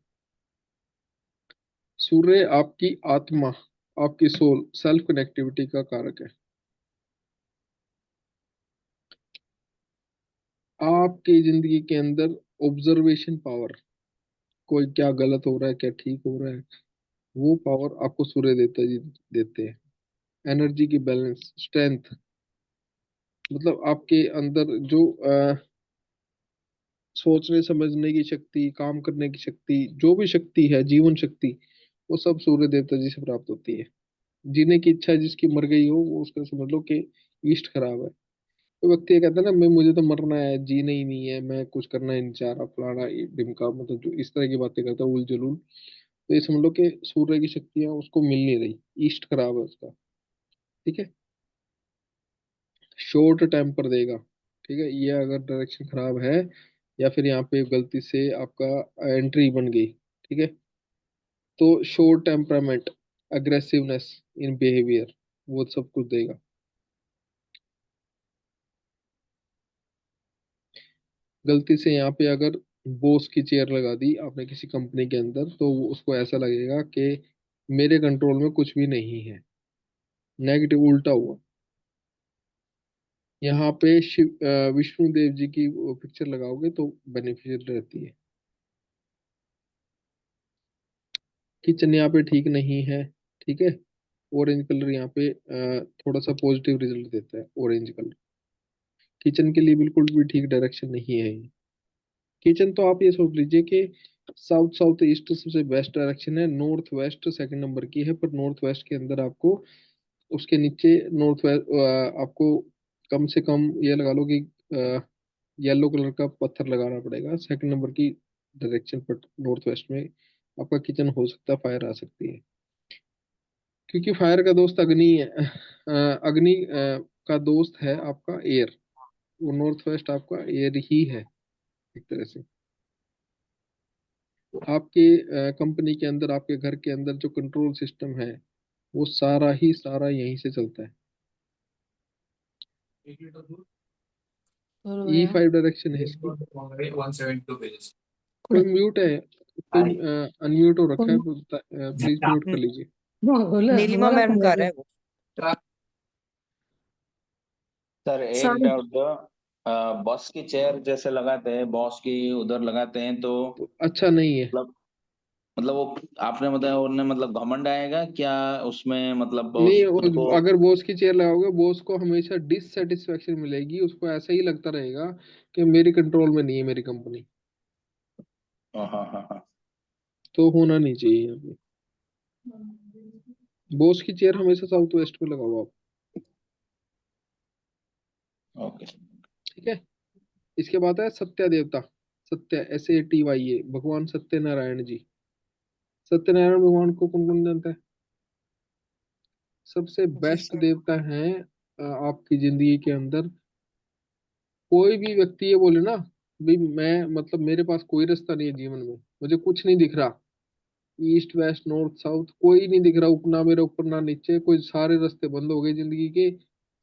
सूर्य आपकी आत्मा, आपकी सोल, सेल्फ कनेक्टिविटी का कारक है। आपकी जिंदगी के अंदर ऑब्जर्वेशन पावर, कोई क्या गलत हो रहा है क्या ठीक हो रहा है, वो पावर आपको सूर्य देवता जी देते हैं। एनर्जी की बैलेंस, स्ट्रेंथ, मतलब आपके अंदर जो सोचने समझने की शक्ति, काम करने की शक्ति, जो भी शक्ति है, जीवन शक्ति, वो सब सूर्य देवता जी से प्राप्त होती है। जीने की इच्छा जिसकी मर गई हो, वो उसका समझ लो कि ईस्ट खराब है। तो व्यक्ति ये कहता है ना, मैं मुझे तो मरना है, जीना ही नहीं है, मैं कुछ करना ही नहीं चाह रहा, फलाना ढिमका, मतलब जो इस तरह की बातें करता है उल जलूल, तो ये समझ लो कि सूर्य की शक्तियां उसको मिल नहीं रही, ईस्ट खराब है उसका। ठीक है, शॉर्ट टेम्पर देगा। ठीक है, ये अगर डायरेक्शन खराब है, या फिर यहाँ पे गलती से आपका एंट्री बन गई, ठीक है, तो short temperament, aggressiveness in behaviour, वो सब कुछ देगा। गलती से यहाँ पे अगर बॉस की चेयर लगा दी आपने किसी कंपनी के अंदर, तो उसको ऐसा लगेगा कि मेरे कंट्रोल में कुछ भी नहीं है, नेगेटिव उल्टा हुआ। यहाँ पे विष्णु देव जी की पिक्चर लगाओगे तो बेनिफिशियल रहती है। किचन यहाँ पे ठीक नहीं है, ठीक है, ऑरेंज कलर यहाँ पे थोड़ा सा पॉजिटिव रिजल्ट देता है, ऑरेंज कलर किचन के लिए बिल्कुल भी ठीक डायरेक्शन नहीं है ये। किचन तो आप ये सोच लीजिए कि साउथ साउथ ईस्ट सबसे बेस्ट डायरेक्शन है, नॉर्थ वेस्ट सेकंड नंबर की है, पर नॉर्थ वेस्ट के अंदर आपको उसके नीचे नॉर्थ वेस्ट आपको कम से कम ये लगा लो कि येलो कलर का पत्थर लगाना पड़ेगा सेकंड नंबर की डायरेक्शन पर। नॉर्थ वेस्ट में आपका किचन हो सकता है फायर आ सकती है, क्योंकि फायर का दोस्त अग्नि है, अग्नि का दोस्त है आपका एयर, वो नॉर्थ वेस्ट आपका एयर ही है एक तरह से। आपके कंपनी के अंदर, आपके घर के अंदर जो कंट्रोल सिस्टम है, वो सारा ही सारा यहीं से चलता है। और ई भैया 5 डायरेक्शन है इसकी। कोई म्यूट है, कोई अनम्यूट हो रखा है, प्लीज म्यूट कर लीजिए। बोला नीलिमा हमारा मैम कौन का है? रहा है वो। सर एक सारे डाउट दो, बॉस की चेयर जैसे लगाते हैं, बॉस की उधर लगाते हैं तो तो अच्छा नहीं है। मतलब मतलब वो आपने बताया उन्हें मतलब घमंड आएगा क्या उसमें, मतलब नहीं, उनको। अगर बॉस की चेयर लगाओगे, बॉस को हमेशा डिससेटिस्फेक्शन मिलेगी, उसको ऐसा ही लगता रहेगा कि मेरी कंट्रोल में नहीं है मेरी कंपनी। हाँ हाँ हाँ हाँ। तो होना नहीं चाहिए यहाँ पे। बॉस की चेयर हमेशा साउथ वेस्ट में लगाओ आप। ओके। ठीक है, इसके बाद है सत्य देवता। सत्य, SATY, भगवान सत्यनारायण जी। सत्यनारायण भगवान को कौन कौन जानता है? सबसे जी बेस्ट सर। देवता हैं आपकी जिंदगी के अंदर। कोई भी व्यक्ति ये बोले ना, भाई मैं मतलब मेरे पास कोई रास्ता नहीं है जीवन में, मुझे कुछ नहीं दिख रहा, ईस्ट वेस्ट नॉर्थ साउथ कोई नहीं दिख रहा, ना मेरे ऊपर ना नीचे, कोई सारे रास्ते बंद हो गए जिंदगी के,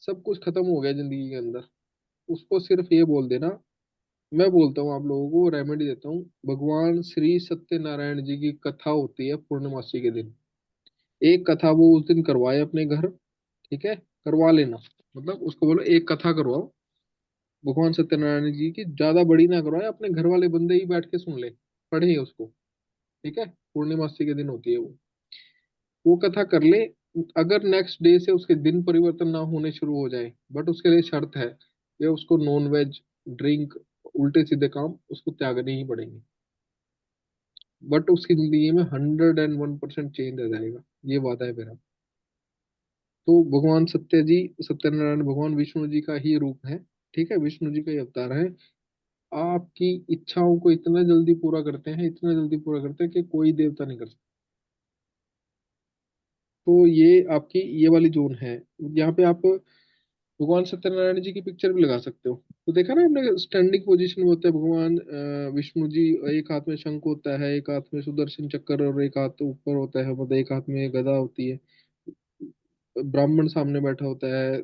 सब कुछ खत्म हो गया जिंदगी के अंदर, उसको सिर्फ ये बोल देना, मैं बोलता हूँ आप लोगों को रेमेडी देता हूँ, भगवान श्री सत्यनारायण जी की कथा होती है पूर्णमासी के दिन, एक कथा वो उस दिन करवाए अपने घर, ठीक है, करवा लेना, मतलब उसको बोलो एक कथा करवाओ भगवान सत्यनारायण जी की, ज्यादा बड़ी ना करवाए, अपने घर वाले बंदे ही बैठ के सुन ले, पढ़े उसको, ठीक है, पूर्णिमासी के दिन होती है वो कथा कर ले। अगर नेक्स्ट डे से उसके दिन परिवर्तन ना होने शुरू हो जाए, बट उसके लिए शर्त है कि उसको नॉन वेज ड्रिंक उल्टे सीधे काम उसको त्यागने ही पड़ेंगे, बट उसकी जिंदगी में 101% चेंज आ जाएगा, ये वादा है मेरा। तो भगवान सत्य जी, सत्यनारायण भगवान विष्णु जी का ही रूप है, ठीक है, विष्णु जी का ही अवतार है। आपकी इच्छाओं को इतना जल्दी पूरा करते हैं, इतना जल्दी पूरा करते हैं कि कोई देवता नहीं कर सकता। तो ये आपकी ये वाली जोन है, यहाँ पे आप भगवान सत्यनारायण जी की पिक्चर भी लगा सकते हो। तो देखा ना हमने, स्टैंडिंग पोजीशन में होते हैं भगवान विष्णु जी, एक हाथ में शंख होता है, एक हाथ में सुदर्शन चक्र, और एक हाथ ऊपर होता है, मतलब एक हाथ में गदा होती है, ब्राह्मण सामने बैठा होता है,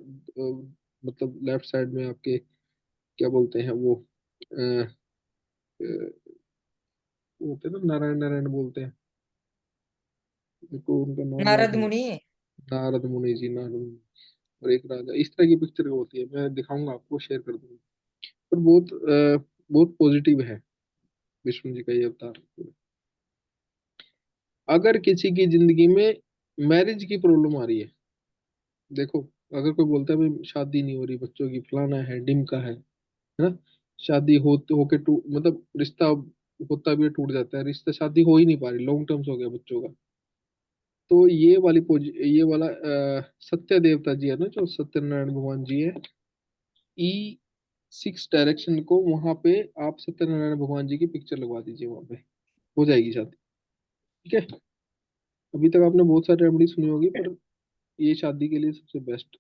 मतलब लेफ्ट साइड में आपके क्या बोलते हैं वो, वो होते हैं ना, नारायण नारायण बोलते हैं, मेरे को उनका नाम याद नारद नहीं। मुनि। नारद मुनि जी, नारद मुनि, और एक राजा, इस तरह की पिक्चर होती है, मैं दिखाऊंगा आपको, शेयर कर दूंगा। पर बहुत पॉजिटिव है विष्णु जी का ये अवतार। अगर किसी की जिंदगी में मैरिज की प्रॉब्लम आ रही है, देखो, अगर कोई बोलता है भाई शादी नहीं हो रही, बच्चों की फलाना है ढिमका है ना, शादी होके टूट, मतलब रिश्ता होता भी है, टूट जाता है, रिश्ता शादी हो ही नहीं पा रही, लॉन्ग टर्म्स हो गया बच्चों का, तो ये वाला सत्य देवता जी है ना, जो सत्यनारायण भगवान जी है, E6 डायरेक्शन को वहां पे आप सत्यनारायण भगवान जी की पिक्चर लगवा दीजिए, वहां पे हो जाएगी शादी। ठीक है। अभी तक आपने बहुत सारी रेमेडी सुनी होगी, पर ये शादी के लिए सबसे बेस्ट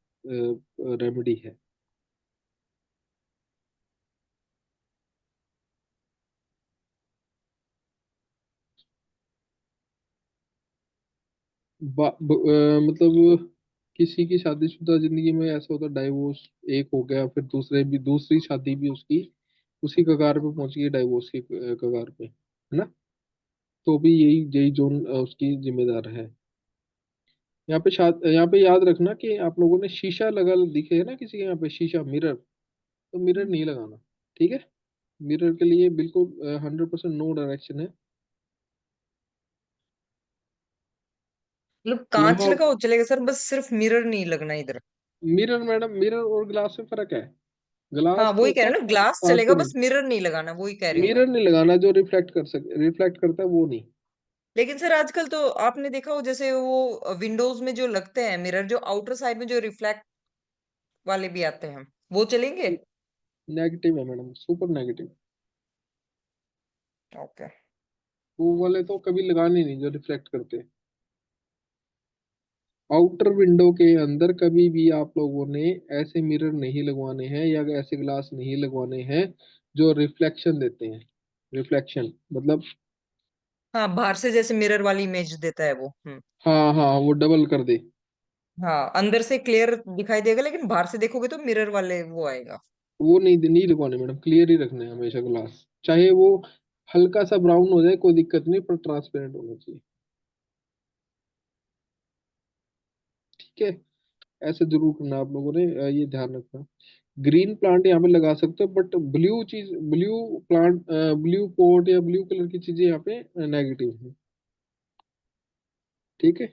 रेमेडी है। मतलब किसी की शादीशुदा जिंदगी में ऐसा होता, डाइवोर्स एक हो गया, फिर दूसरी शादी भी उसकी उसी कगार पे पहुंच गई, डाइवोर्स की कगार पे, है ना। तो भी यही यही जोन उसकी जिम्मेदार है। यहाँ पे याद रखना कि आप लोगों ने शीशा लगा दिखे है ना किसी के यहाँ पे, शीशा, मिरर, तो मिरर नहीं लगाना। ठीक है। मिरर के लिए बिल्कुल 100% नो डायरेक्शन है। मतलब कांच यहाँ लगाओ चलेगा सर, बस सिर्फ मिरर नहीं लगना इधर। मिरर, मैडम, मिरर और ग्लास में फर्क है। हाँ ग्लास तो वही कह होता रहे हैं ना, है ग्लास चलेगा, बस ट्रांसपेरेंट। मिरर नहीं लगाना, वही कह रही हूँ मैं। मिरर नहीं लगाना, जो रिफ्लेक्ट करता है वो नहीं। लेकिन सर आजकल तो आपने देखा हो, जैसे वो विंडोज में जो लगते हैं मिरर, जो आउटर साइड में जो रिफ्लेक्ट वाले भी आते हैं, वो चलेंगे? नेगेटिव है मैडम, सुपर नेगेटिव। ओके। वो वाले तो कभी लगाने नहीं जो रिफ्लेक्ट करते हैं। आउटर विंडो के अंदर कभी भी आप लोगों ने ऐसे मिरर नहीं लगवाने हैं, या ऐसे ग्लास नहीं लगवाने हैं जो रिफ्लेक्शन देते हैं। रिफ्लेक्शन मतलब, हाँ, बाहर से जैसे मिरर वाली इमेज देता है वो। हाँ हाँ, वो डबल कर दे। हाँ, अंदर से क्लियर दिखाई देगा, लेकिन बाहर से देखोगे तो मिरर वाले वो आएगा। वो नहीं लगवाने मैडम, क्लियर ही रखना है हमेशा ग्लास, चाहे वो हल्का सा ब्राउन हो जाए कोई दिक्कत नहीं, पर ट्रांसपेरेंट होना चाहिए। ठीक है। ऐसे जरूर करना आप लोगों ने, ये ध्यान रखना। ग्रीन प्लांट यहाँ पे लगा सकते हो, but blue plant, blue pot या ब्लू कलर की चीजें यहाँ पे नेगेटिव है। ठीक है।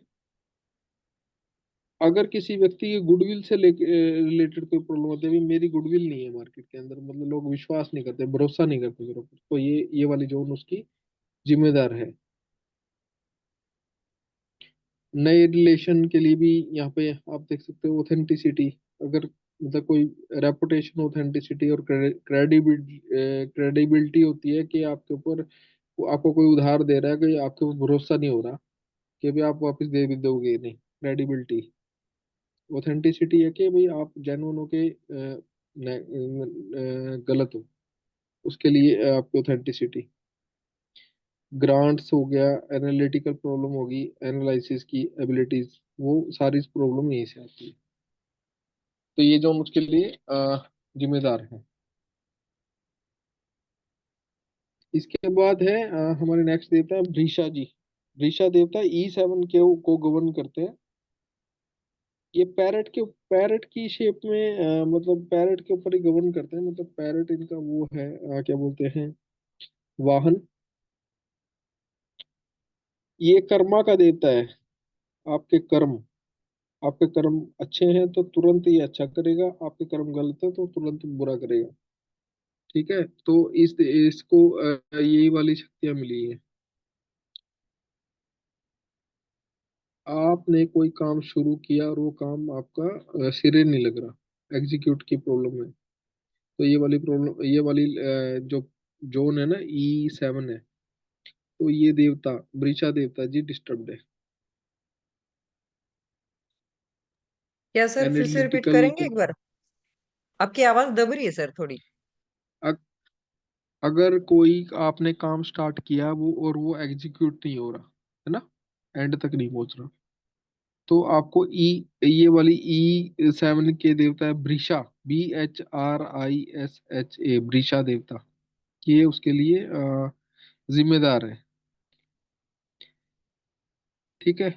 अगर किसी व्यक्ति की गुडविल से रिलेटेड कोई प्रॉब्लम होती है, अभी मेरी गुडविल नहीं है मार्केट के अंदर, मतलब लोग विश्वास नहीं करते, भरोसा नहीं करते मेरे ऊपर, तो ये वाली जोन उसकी जिम्मेदार है। नए रिलेशन के लिए भी यहाँ पे आप देख सकते हो, ऑथेंटिसिटी, अगर मतलब कोई रेपुटेशन, ऑथेंटिसिटी और क्रेडिबिलिटी होती है कि आपके ऊपर, आपको कोई उधार दे रहा है, कि आपके ऊपर भरोसा नहीं हो रहा कि भाई आप वापस दे भी दोगे नहीं। क्रेडिबिलिटी, ऑथेंटिसिटी है कि भाई आप जेन्युइन हो के गलत हो, उसके लिए आपकी ऑथेंटिसिटी। ग्रांट्स हो गया, एनालिटिकल प्रॉब्लम होगी, एनालिसिस की एबिलिटीज, वो सारी प्रॉब्लम यहीं से आती है। तो ये जो उसके लिए जिम्मेदार है। इसके बाद है हमारे नेक्स्ट देवता है वृषा जी। वृषा देवता E7 के को गवर्न करते हैं। ये पैरट की शेप में, मतलब पैरट के ऊपर ही गवर्न करते हैं, मतलब पैरट इनका वो है, क्या बोलते हैं, वाहन। ये कर्मा का देवता है। आपके कर्म, आपके कर्म अच्छे हैं तो तुरंत ये अच्छा करेगा, आपके कर्म गलत है तो तुरंत बुरा करेगा। ठीक है। तो इसको यही वाली शक्तियां मिली है। आपने कोई काम शुरू किया और वो काम आपका सिरे नहीं लग रहा, एग्जीक्यूट की प्रॉब्लम है, तो ये वाली प्रॉब्लम, ये वाली जो जोन है ना, E7 है, तो ये देवता, वृषा देवता जी डिस्टर्ब्ड है। क्या सर फिर से रिपीट एनालिटिकल करेंगे एक बार? आपकी आवाज दब रही है सर थोड़ी। अगर कोई आपने काम स्टार्ट किया वो, और वो एग्जीक्यूट नहीं हो रहा, है ना, एंड तक नहीं पहुंच रहा, तो आपको ये वाली E7 के देवता है वृषा, BHRISHA, वृषा देवता, ये उसके लिए जिम्मेदार है। ठीक है।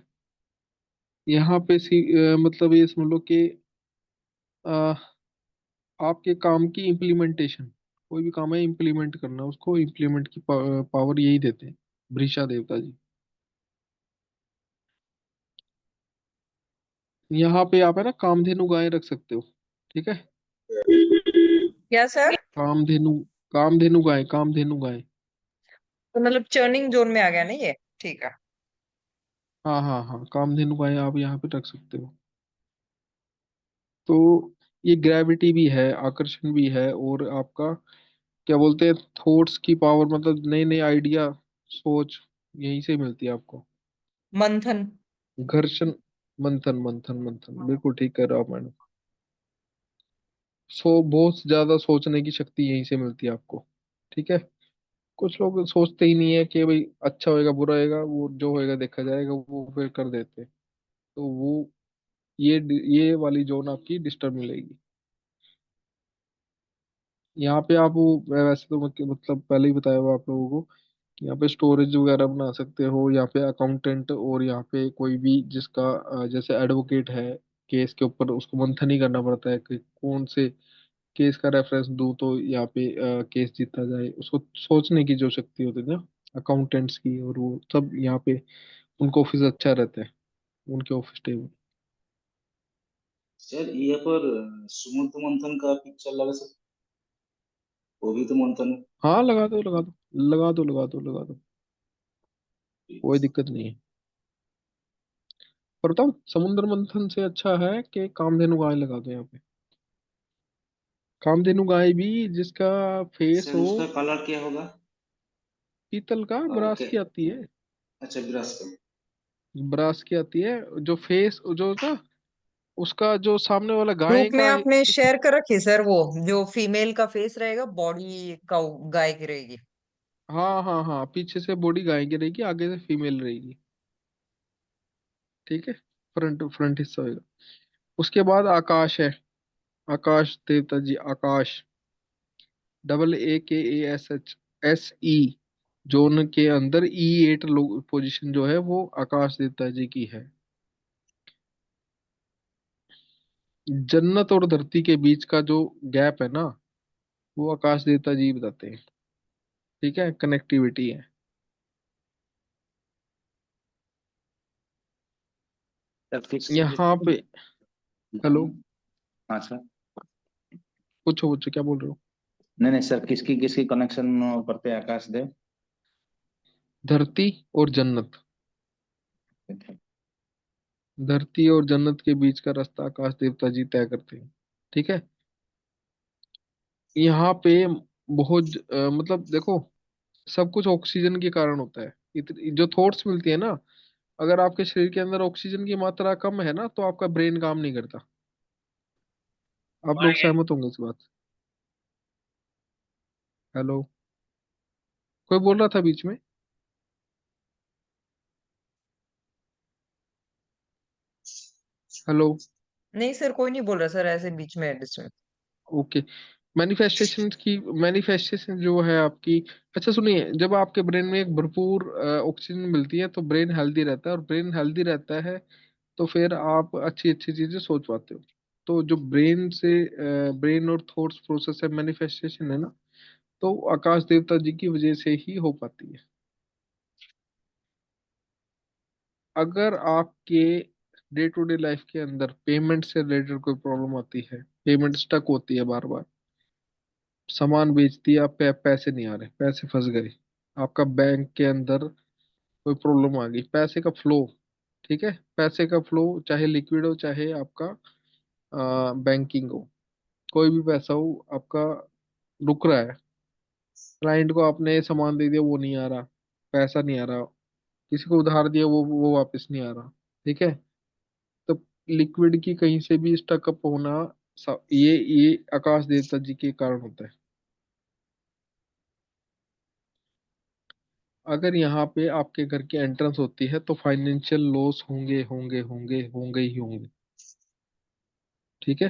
यहाँ पे मतलब ये समझ लो कि अ, आपके काम की इम्प्लीमेंटेशन, कोई भी काम है इम्प्लीमेंट करना, उसको इम्प्लीमेंट की पावर यही देते हैं वृषा देवता जी। यहाँ पे आप है ना कामधेनु गाय रख सकते हो। ठीक है। क्या सर? कामधेनु, कामधेनु गाय, कामधेनु गाय। तो मतलब चर्निंग जोन में आ गया ना ये? ठीक है। हाँ हाँ हाँ, कामधेनु गाय आप यहाँ पे रख सकते हो। तो ये ग्रेविटी भी है, आकर्षण भी है, और आपका क्या बोलते हैं, थॉट्स की पावर, मतलब नए नए आइडिया, सोच यहीं से मिलती है आपको। मंथन। घर्षण, मंथन मंथन मंथन, बिल्कुल ठीक कह रहे हो आप मैडम। बहुत ज्यादा सोचने की शक्ति यहीं से मिलती है आपको। ठीक है। कुछ लोग सोचते ही नहीं है कि भाई अच्छा होएगा बुरा होएगा, वो जो होएगा देखा जाएगा, वो फिर कर देते हैं। तो वो ये वाली जोन आपकी डिस्टर्ब मिलेगी। यहाँ पे आप वैसे तो मतलब पहले ही बताया हुआ आप लोगों को कि यहाँ पे स्टोरेज वगैरह बना सकते हो, यहाँ पे अकाउंटेंट, और यहाँ पे कोई भी जिसका जैसे एडवोकेट है, केस के ऊपर उसको मंथन ही करना पड़ता है कि कौन से केस का रेफरेंस दूं तो यहाँ पे केस जीता जाए, उसको सोचने की जो शक्ति होती है ना अकाउंटेंट्स की, और वो सब यहाँ पे उनका ऑफिस अच्छा रहता है, उनके ऑफिस टेबल। सर ये पर सुमंत मंथन का पिक्चर लगा सकते, वो भी तो मंथन हाँ लगा दो लगा दो लगा दो लगा दो लगा दो, है। कोई दिक्कत नहीं है। पर बताऊँ, समुद्र मंथन से अच्छा है कि कामधेनु गाय लगा दो यहाँ पे। कामधेनु गाय भी जिसका फेस सर हो उसका कलर क्या होगा? पीतल का, और ब्रास क्या? की आती है। अच्छा, विरासत का। ब्रास की आती है, जो फेस जो ना, उसका जो सामने वाला गाय ग्रुप में का आपने शेयर कर रखी है सर, वो जो फीमेल का फेस रहेगा, बॉडी का गाय की रहेगी। हाँ हाँ हाँ, पीछे से बॉडी गाय की रहेगी, आगे से फीमेल रहेगी। ठीक है। फ्रंट फ्रंट हिस्सा होगा। उसके बाद आकाश है। आकाश देवता जी, आकाश, AKASHSE, जोन के अंदर E8 लोग पोजीशन जो है वो आकाश देवता जी की है। जन्नत और धरती के बीच का जो गैप है ना, वो आकाश देवता जी बताते हैं। ठीक है, कनेक्टिविटी है। सर किसकी यहाँ किसकी? पे, हेलो, हाँ सर। पूछो पूछो क्या बोल रहे हो। नहीं नहीं सर, किसकी किसकी कनेक्शन करते हैं आकाश देव? धरती और जन्नत, धरती और जन्नत के बीच का रास्ता आकाश देवता जी तय करते हैं। ठीक है। यहाँ पे बहुत मतलब देखो, सब कुछ ऑक्सीजन के कारण होता है। जो थॉट्स मिलती है ना, अगर आपके शरीर के अंदर ऑक्सीजन की मात्रा कम है ना, तो आपका ब्रेन काम नहीं करता। आप लोग सहमत होंगे इस बात से। हेलो, कोई बोल रहा था बीच में। हेलो। नहीं सर, कोई नहीं बोल रहा सर, ऐसे बीच में डिस्टर्ब। ओके। मैनिफेस्टेशन जो है आपकी, अच्छा सुनिए, जब आपके ब्रेन में एक भरपूर ऑक्सीजन मिलती है तो ब्रेन हेल्दी रहता है, और ब्रेन हेल्दी रहता है तो फिर आप अच्छी अच्छी चीजें सोच पाते हो। तो जो ब्रेन और थॉट्स प्रोसेस है, मैनिफेस्टेशन है ना, तो आकाश देवता जी की वजह से ही हो पाती है। अगर आपके डे टू डे लाइफ के अंदर पेमेंट से रिलेटेड कोई प्रॉब्लम आती है, पेमेंट स्टक होती है बार बार, सामान बेच दिया, पैसे नहीं आ रहे, पैसे फंस गए, आपका बैंक के अंदर कोई प्रॉब्लम आ गई, पैसे का फ्लो, ठीक है, पैसे का फ्लो चाहे लिक्विड हो चाहे आपका बैंकिंग हो, कोई भी पैसा हो आपका रुक रहा है, क्लाइंट को आपने सामान दे दिया वो नहीं आ रहा, पैसा नहीं आ रहा, किसी को उधार दिया वो वापस नहीं आ रहा। ठीक है। तो लिक्विड की कहीं से भी स्टकअप होना, ये आकाश देवता जी के कारण होता है। अगर यहाँ पे आपके घर की एंट्रेंस होती है तो फाइनेंशियल लॉस होंगे होंगे होंगे होंगे ही होंगे। ठीक है।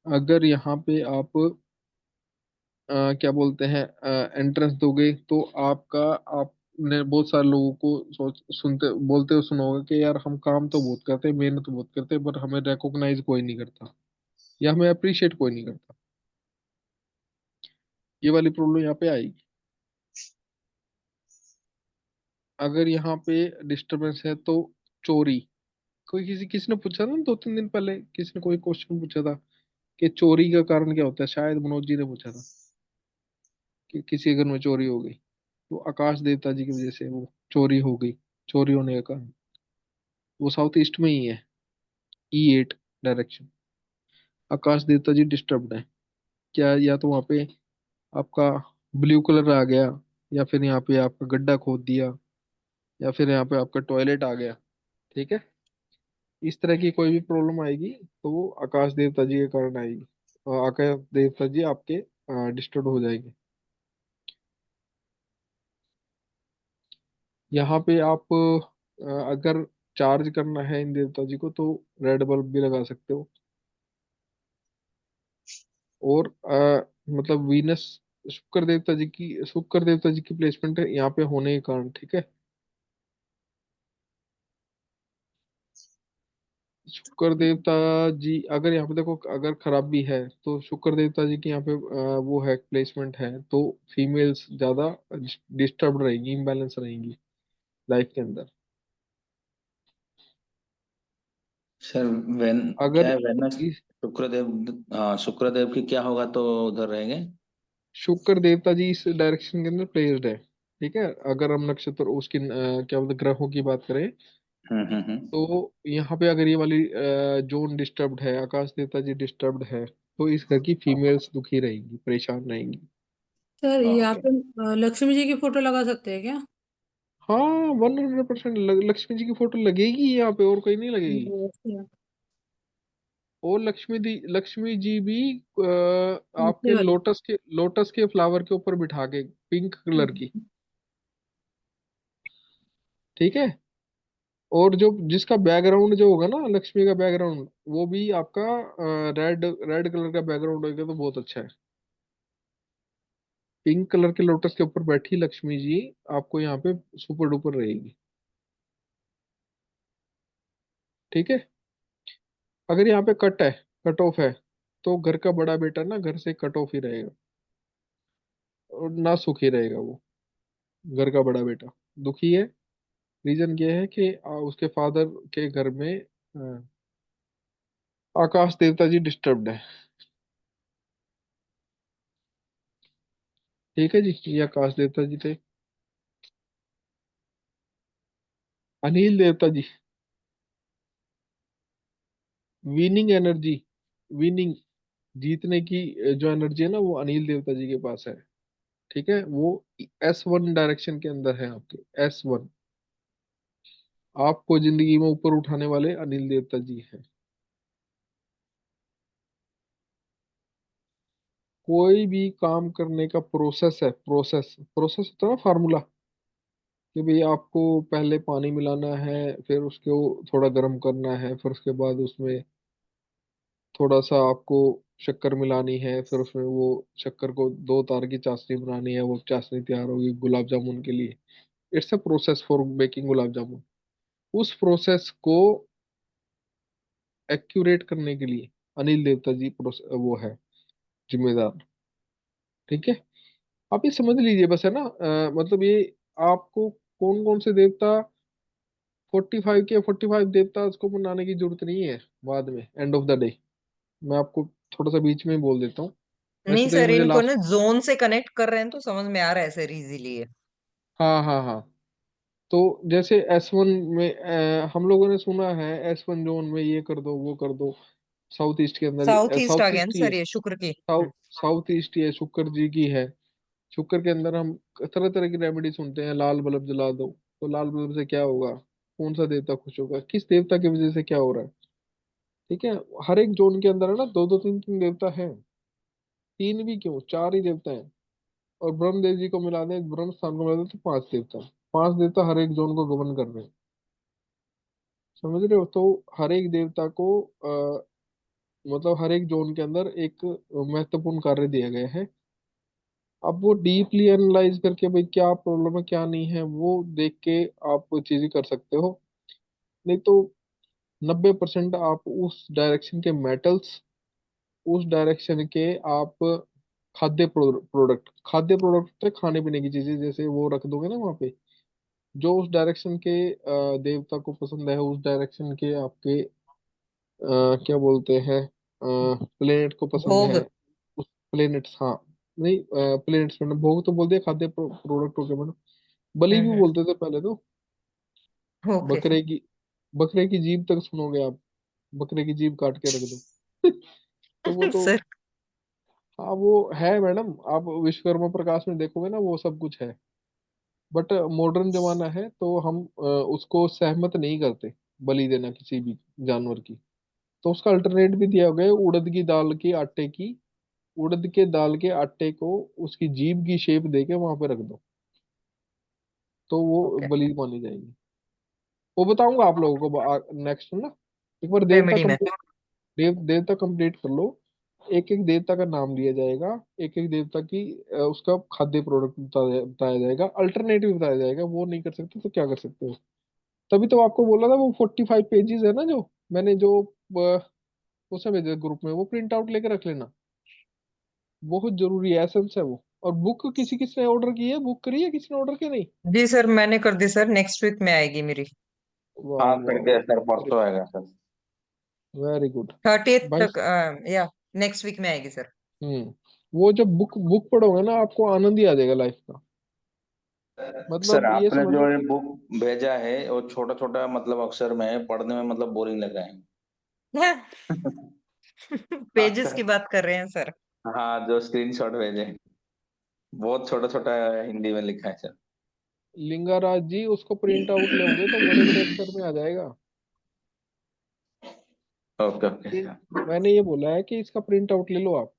अगर यहाँ पे आप क्या बोलते हैं एंट्रेंस दोगे तो आपका, आपने बहुत सारे लोगों को सुनते बोलते हुए सुना होगा कि यार हम काम तो बहुत करते हैं, मेहनत बहुत करते हैं, पर हमें रिकॉग्नाइज कोई नहीं करता, या हमें अप्रिशिएट कोई नहीं करता। ये वाली प्रॉब्लम यहाँ पे आएगी। अगर यहाँ पे डिस्टरबेंस है तो चोरी, कोई किसी किसी ने पूछा था ना 2-3 दिन पहले, किसी ने कोई क्वेश्चन पूछा था कि चोरी का कारण क्या होता है, शायद मनोज जी ने पूछा था। कि किसी घर में चोरी हो गई, तो आकाश देवता जी की वजह से वो चोरी हो गई। चोरी होने का कारण वो साउथ ईस्ट में ही है, E8 डायरेक्शन। आकाश देवता जी डिस्टर्ब्ड है क्या, या तो वहां पे आपका ब्लू कलर आ गया, या फिर यहाँ पे आपका गड्ढा खोद दिया, या फिर यहाँ पे आपका टॉयलेट आ गया। ठीक है, इस तरह की कोई भी प्रॉब्लम आएगी तो वो आकाश देवता जी के कारण आएगी, और आकाश देवता जी आपके डिस्टर्ब हो जाएंगे। यहाँ पे आप अगर चार्ज करना है इन देवता जी को तो रेड बल्ब भी लगा सकते हो। और मतलब वीनस, शुक्र देवता जी की प्लेसमेंट है यहाँ पे होने के कारण। ठीक है, शुक्र देवता जी अगर यहाँ पे देखो अगर खराबी है तो शुक्र देवता जी की यहाँ पे वो है प्लेसमेंट है, तो फीमेल्स ज्यादा डिस्टर्ब रहेंगी, इम्बैलेंस रहेंगी लाइफ के अंदर। सर वेन क्या अगर है वेनस इस शुक्रदेव, हाँ शुक्रदेव की क्या होगा तो उधर रहेंगे। शुक्र देवता जी इस डायरेक्शन के अंदर प्लेस्ड है, ठीक है, अगर हम नक्षत्र उसकी क्या बोलते हैं, ग्रहों की बात करें, हम्म। तो यहाँ पे अगर ये वाली जोन डिस्टर्ब्ड है, आकाश देवता जी डिस्टर्ब्ड है, तो इस घर की फीमेल्स दुखी रहेंगी, परेशान रहेंगी। सर यहाँ ओके। पे लक्ष्मी जी की फोटो लगा सकते हैं क्या? हाँ, 100% लक्ष्मी जी की फोटो लगेगी यहाँ पे, और कोई नहीं लगेगी। ऐसे और लक्ष्मी जी भी ऐसे आपके वाली। लोटस के फ्लावर के ऊपर बिठा के, पिंक कलर की। ठीक है, और जो जिसका बैकग्राउंड जो होगा ना, लक्ष्मी का बैकग्राउंड, वो भी आपका रेड रेड कलर का बैकग्राउंड होगा तो बहुत अच्छा है। पिंक कलर के लोटस के ऊपर बैठी लक्ष्मी जी आपको यहाँ पे सुपर डुपर रहेगी। ठीक है, अगर यहाँ पे कट ऑफ है, तो घर का बड़ा बेटा ना घर से कट ऑफ ही रहेगा, और ना सुखी रहेगा वो। घर का बड़ा बेटा दुखी है। रीजन ये है कि उसके फादर के घर में आकाश देवता जी डिस्टर्ब्ड है। ठीक है जी, ये आकाश देवता जी थे। अनिल देवता जी, विनिंग एनर्जी, विनिंग, जीतने की जो एनर्जी है ना, वो अनिल देवता जी के पास है। ठीक है, वो S1 डायरेक्शन के अंदर है आपके, S1। आपको जिंदगी में ऊपर उठाने वाले अनिल देवता जी हैं। कोई भी काम करने का प्रोसेस है, प्रोसेस प्रोसेस होता है ना, फार्मूला, कि भाई आपको पहले पानी मिलाना है, फिर उसको थोड़ा गर्म करना है, फिर उसके बाद उसमें थोड़ा सा आपको शक्कर मिलानी है, फिर उसमें वो शक्कर को दो तार की चाशनी बनानी है, वो चाशनी तैयार होगी गुलाब जामुन के लिए। It's a process for making gulab jamun. उस प्रोसेस को एक्यूरेट करने के लिए अनिल देवता जी वो है जिम्मेदार। ठीक है, आप ये समझ लीजिए बस, है ना, मतलब ये आपको कौन कौन से देवता, 45 देवता उसको मनाने की जरूरत नहीं है बाद में, एंड ऑफ द डे। मैं आपको थोड़ा सा बीच में ही बोल देता हूँ। नहीं वैसे तो ये सर, मुझे इनको लास्ट, ना जोन से कनेक्ट कर रहे हैं तो समझ में आ रहा है सर इजीली है। हाँ हाँ हाँ, तो जैसे S1 में हम लोगों ने सुना है, S1 जोन में ये कर दो वो कर दो। साउथ ईस्ट के साउथ अंदर ईस्ट आ साउथ गया ईस्ट ना ही है, सर, ये शुक्र की। साउथ ईस्ट ही है, शुक्र जी की है। शुक्र के अंदर हम तरह तरह की रेमेडी सुनते हैं, लाल बल्ब जला दो, तो लाल बल्ब से क्या होगा, कौन सा देवता खुश होगा, किस देवता की वजह से क्या हो रहा है। ठीक है, हर एक जोन के अंदर है ना, दो दो तीन तीन देवता हैं। तीन भी क्यों, चार ही देवता हैं। और ब्रह्म देव जी को मिला दें, ब्रह्म स्थान को मिला दें, तो पांच देवता। पांच देवता हर एक जोन को गवर्न कर रहे हैं। समझ रहे हो, तो हर एक देवता को मतलब हर एक जोन के अंदर एक महत्वपूर्ण कार्य दिया गया है। अब वो डीपली एनालाइज करके भाई क्या प्रॉब्लम है क्या नहीं है, वो देख के आप चीजें कर सकते हो। नहीं तो 90% आप उस डायरेक्शन के मेटल्स, उस डायरेक्शन के आप खाद्य प्रोडक्ट होते हैं, खाने पीने की चीजें, जैसे वो रख दोगे ना वहाँ पे, जो उस डायरेक्शन के देवता को पसंद है, उस डायरेक्शन के आपके क्या बोलते हैं प्लेनेट को पसंद भोग। है, उस प्लेनेट्स, हाँ, नहीं, प्लेट्स मैंने भोग तो बोल दिया, खाद्य प्रोडक्ट हो गया मैंने। बलि भी हम्म। बोलते थे पहले तो। ओके। बकरे की बकरे की जीभ तक सुनोगे आप, बकरे की जीभ काट के रख दो। तो वो तो, सर। हाँ वो है मैडम, आप विश्वकर्मा प्रकाश में देखोगे ना, वो सब कुछ है। बट मॉडर्न जमाना है तो हम उसको सहमत नहीं करते बलि देना किसी भी जानवर की। तो उसका अल्टरनेट भी दिया गया है, उड़द के दाल के आटे को उसकी जीभ की शेप देके वहां पे रख दो, तो वो ओके। बलि मानी जाएगी। वो बताऊंगा आप लोगों को नेक्स्ट ना। एक बार रेमेडी में। देवता कंप्लीट कर लो। एक एक देवता का नाम लिया जाएगा, एक एक देवता की उसका खाद्य प्रोडक्ट बताया जाएगा, अल्टरनेटिव बताया जाएगा। वो नहीं कर सकते तो क्या कर सकते हो। तभी तो आपको बोला था वो 45 पेजेस है ना, जो मैंने जो उसमें भेजा ग्रुप में, वो प्रिंट आउट लेके रख लेना, बहुत जरूरी है, एसेंस है वो। और बुक किसने ऑर्डर की है, बुक करी है किसी ने ऑर्डर की नहीं? जी सर, मैंने कर दी सर, नेक्स्ट वीक में आएगी मेरी। वाह हाँ वाह करके सर, वाह, परसों आएगा सर। वेरी गुड 30th भाई। तक, या नेक्स्ट वीक में आएगी सर। वो जब बुक बुक पढ़ोगे ना, आपको आनंद ही आ जाएगा लाइफ का। सर मतलब ये आपने जो समझो। ये बुक भेजा है वो छोटा छोटा मतलब अक्षर में है, पढ़ने में मतलब बोरिंग लग रहा है। हाँ पेजेस सर। की बात कर रहे हैं सर। हाँ जो स्क्रीनशॉट भेजे बहुत छोटा छोटा हिंदी में लिखा है सर। लिंगाराज जी, उसको प्रिंट आउट लोगे तो बड़े बड़े अक्षर में आ जाएगा। ओके ओके ये सर। मैंने ये बोला है कि इसका प्रिंट आउट ले लो आप।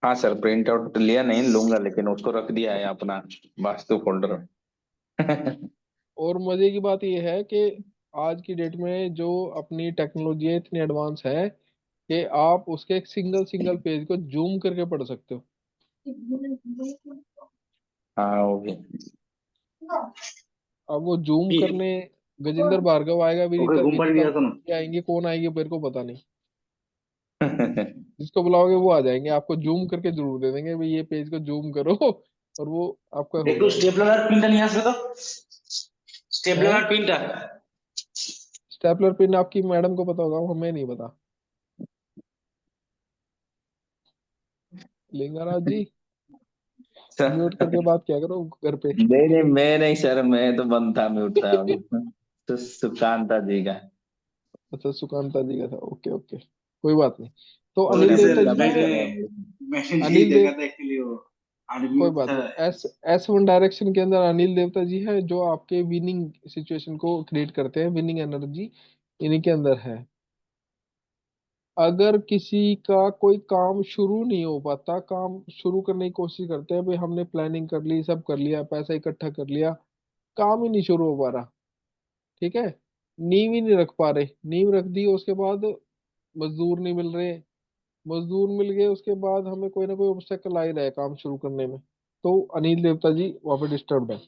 हाँ सर, प्रिंट आउट लिया नहीं, लूंगा, लेकिन उसको रख दिया है अपना वास्तु फोल्डर में। और मजे की बात ये है कि आज की डेट में जो अपनी टेक्नोलॉजी है इतनी एडवांस है कि आप उसके एक सिंगल सिंगल पेज को जूम करके पढ़ सकते हो। हाँ वो भी। अब वो जूम करने गजेंद्र भार्गव आएगा, ओके विनीता घूम पड़ विनीता गया सुनो। ये आएंगे, कौन आएंगे मेरे को पता नहीं। जिसको बुलाओगे वो आ जाएंगे, आपको जूम करके जरूर दे देंगे, भाई ये पेज को जूम करो, और वो आपका हो देखो जाएगा। स्टेपलर और प्रिंटर नहीं आ सकता, है स्टेपलर और प्रिंटर। स्टेपलर पिन आपकी मैडम को पता होगा, हमें नहीं पता। लिंगाराज जी, म्यूट करके बात क्या करो घर पे। नहीं नहीं, मैं नहीं सर, मैं तो बंद था, म्यूट था अभी। तो सुकांता जी का। अच्छा, सुकांता जी का था, ओके ओके, कोई बात नहीं। तो वो अनिल रिसेप्ट देवता जी कमेंट है। कर रहे हैं। मैंने यही अनिल देखा देव था एक्चुअली, वो कोई अनम्यूट बात था। नहीं, एस 1 डायरेक्शन के अंदर अनिल देवता जी है, जो आपके विनिंग सिचुएशन को क्रिएट करते हैं, विनिंग एनर्जी इन्हीं के अंदर है। अगर किसी का कोई काम शुरू नहीं हो पाता, काम शुरू करने की कोशिश करते हैं, भाई हमने प्लानिंग कर ली, सब कर लिया, पैसा इकट्ठा कर लिया, काम ही नहीं शुरू हो पा रहा, ठीक है, नींव ही नहीं रख पा रहे, नींव रख दी उसके बाद मजदूर नहीं मिल रहे, मजदूर मिल गए उसके बाद हमें कोई ना कोई ऑब्स्टेकल आ ही रहा है काम शुरू करने में, तो अनिल देवता जी वहां पे डिस्टर्ब है।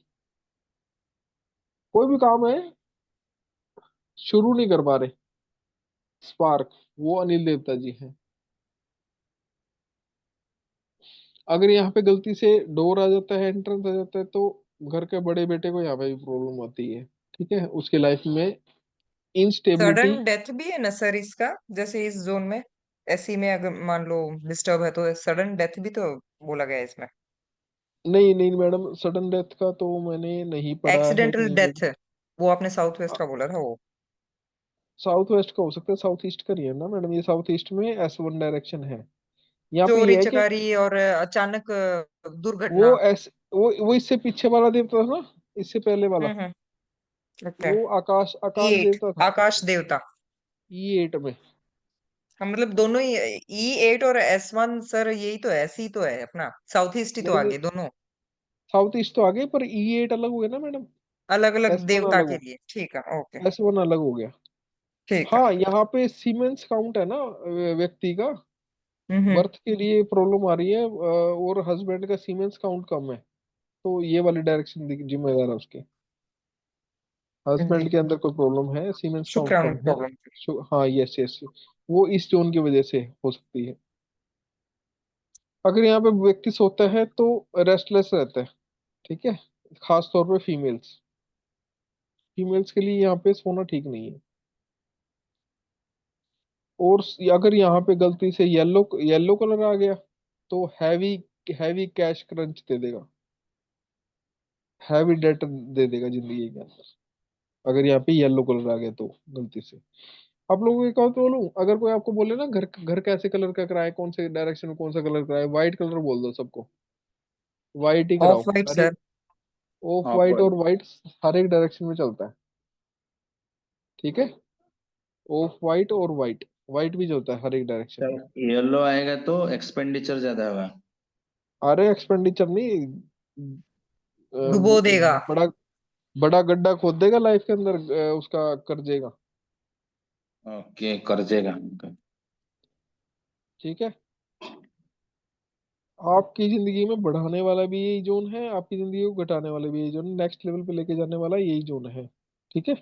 कोई भी काम है शुरू नहीं कर पा रहे, स्पार्क, वो अनिल देवता जी हैं। अगर यहाँ पे गलती से डोर आ जाता है, एंट्रेंस आ जाता है, तो घर के बड़े बेटे को यहाँ पे भी प्रॉब्लम होती है, ठीक है, उसकी लाइफ में इंस्टेबिलिटी। सडन डेथ भी है ना सर इसका, जैसे इस जोन में एसी में अगर मान लो डिस्टर्ब है तो सडन डेथ भी तो बोला गया है इसमें। नहीं नहीं मैडम, सडन डेथ का तो मैंने नहीं पढ़ा है एक्सीडेंटल कहीं पे डेथ भी। वो आपने साउथ वेस्ट का बोला था वो। साउथ वेस्ट का हो सकता है, साउथ ईस्ट का नहीं है ना मैडम, ये साउथ ईस्ट में S1 डायरेक्शन है। यहाँ पे चोरी ये है कि चकारी और अचानक वो दुर्घटना। एस वो इससे पीछे वाला देवता था ना, इससे पहले वाला, हम्म। ओके। वो आकाश आकाश E8 देवता था। आकाश देवता। E8 में। हाँ मतलब दोनों ही। E8 और S1 सर, यही तो है, सी तो है अपना, साउथ ईस्ट ही तो नहीं नहीं, आगे दोनों। साउथ ईस्ट तो आगे, पर E8 अलग हो गया ना मैडम, अलग अलग S1 देवता अलग के हो, लिए, ठीक है, ओके। S1 अलग हो गया। ठीक है। हाँ, यहाँ पे सीमेंस काउंट है ना, व्यक्ति का हम्म। बर्थ के लिए प्रॉब्लम आ रही है, और हस्बैंड का सीमेंस काउंट कम है, तो ये वाली डायरेक्शन जिम्मेदार है उसके। जी। हस्बैंड के अंदर कोई प्रॉब्लम है, सीमेंस काउंट शुक्राणु कम है। प्रॉब्लम। हाँ, यस यस, वो इस जोन की वजह से हो सकती है। अगर यहाँ पे व्यक्ति सोता है तो रेस्टलेस रहता है, ठीक है, खास तौर पे फीमेल्स, फीमेल्स के लिए यहाँ पे सोना ठीक नहीं है। और अगर यहाँ पे गलती से येलो येलो कलर आ गया तो हैवी हैवी कैश क्रंच दे देगा, हैवी डेट दे देगा जिंदगी के अंदर, अगर यहाँ पे येलो कलर आ गया तो गलती से। आप लोगों को एक बात बोलूं, अगर कोई आपको बोले ना घर घर कैसे कलर का कराए, कौन से डायरेक्शन में कौन सा कलर कराए, व्हाइट कलर बोल दो सबको, व्हाइट ही कराओ। Of white her sir. एक ऑफ ऑफ वाइट, वाइट। और व्हाइट हर एक डायरेक्शन में चलता है, ठीक है। ऑफ वाइट और व्हाइट, व्हाइट भी चलता है हर एक डायरेक्शन में। सर येलो आएगा तो एक्सपेंडिचर ज्यादा होगा। अरे एक्सपेंडिचर नहीं, डुबो देगा। बड़ा बड़ा गड्ढा खोद देगा लाइफ के अंदर, उसका कर्जेगा, ओके, कर्जेगा। ठीक है। आपकी जिंदगी में बढ़ाने वाला भी यही जोन है, आपकी जिंदगी को घटाने वाला भी यही जोन है, नेक्स्ट लेवल पे लेके जाने वाला यही जोन है, ठीक है।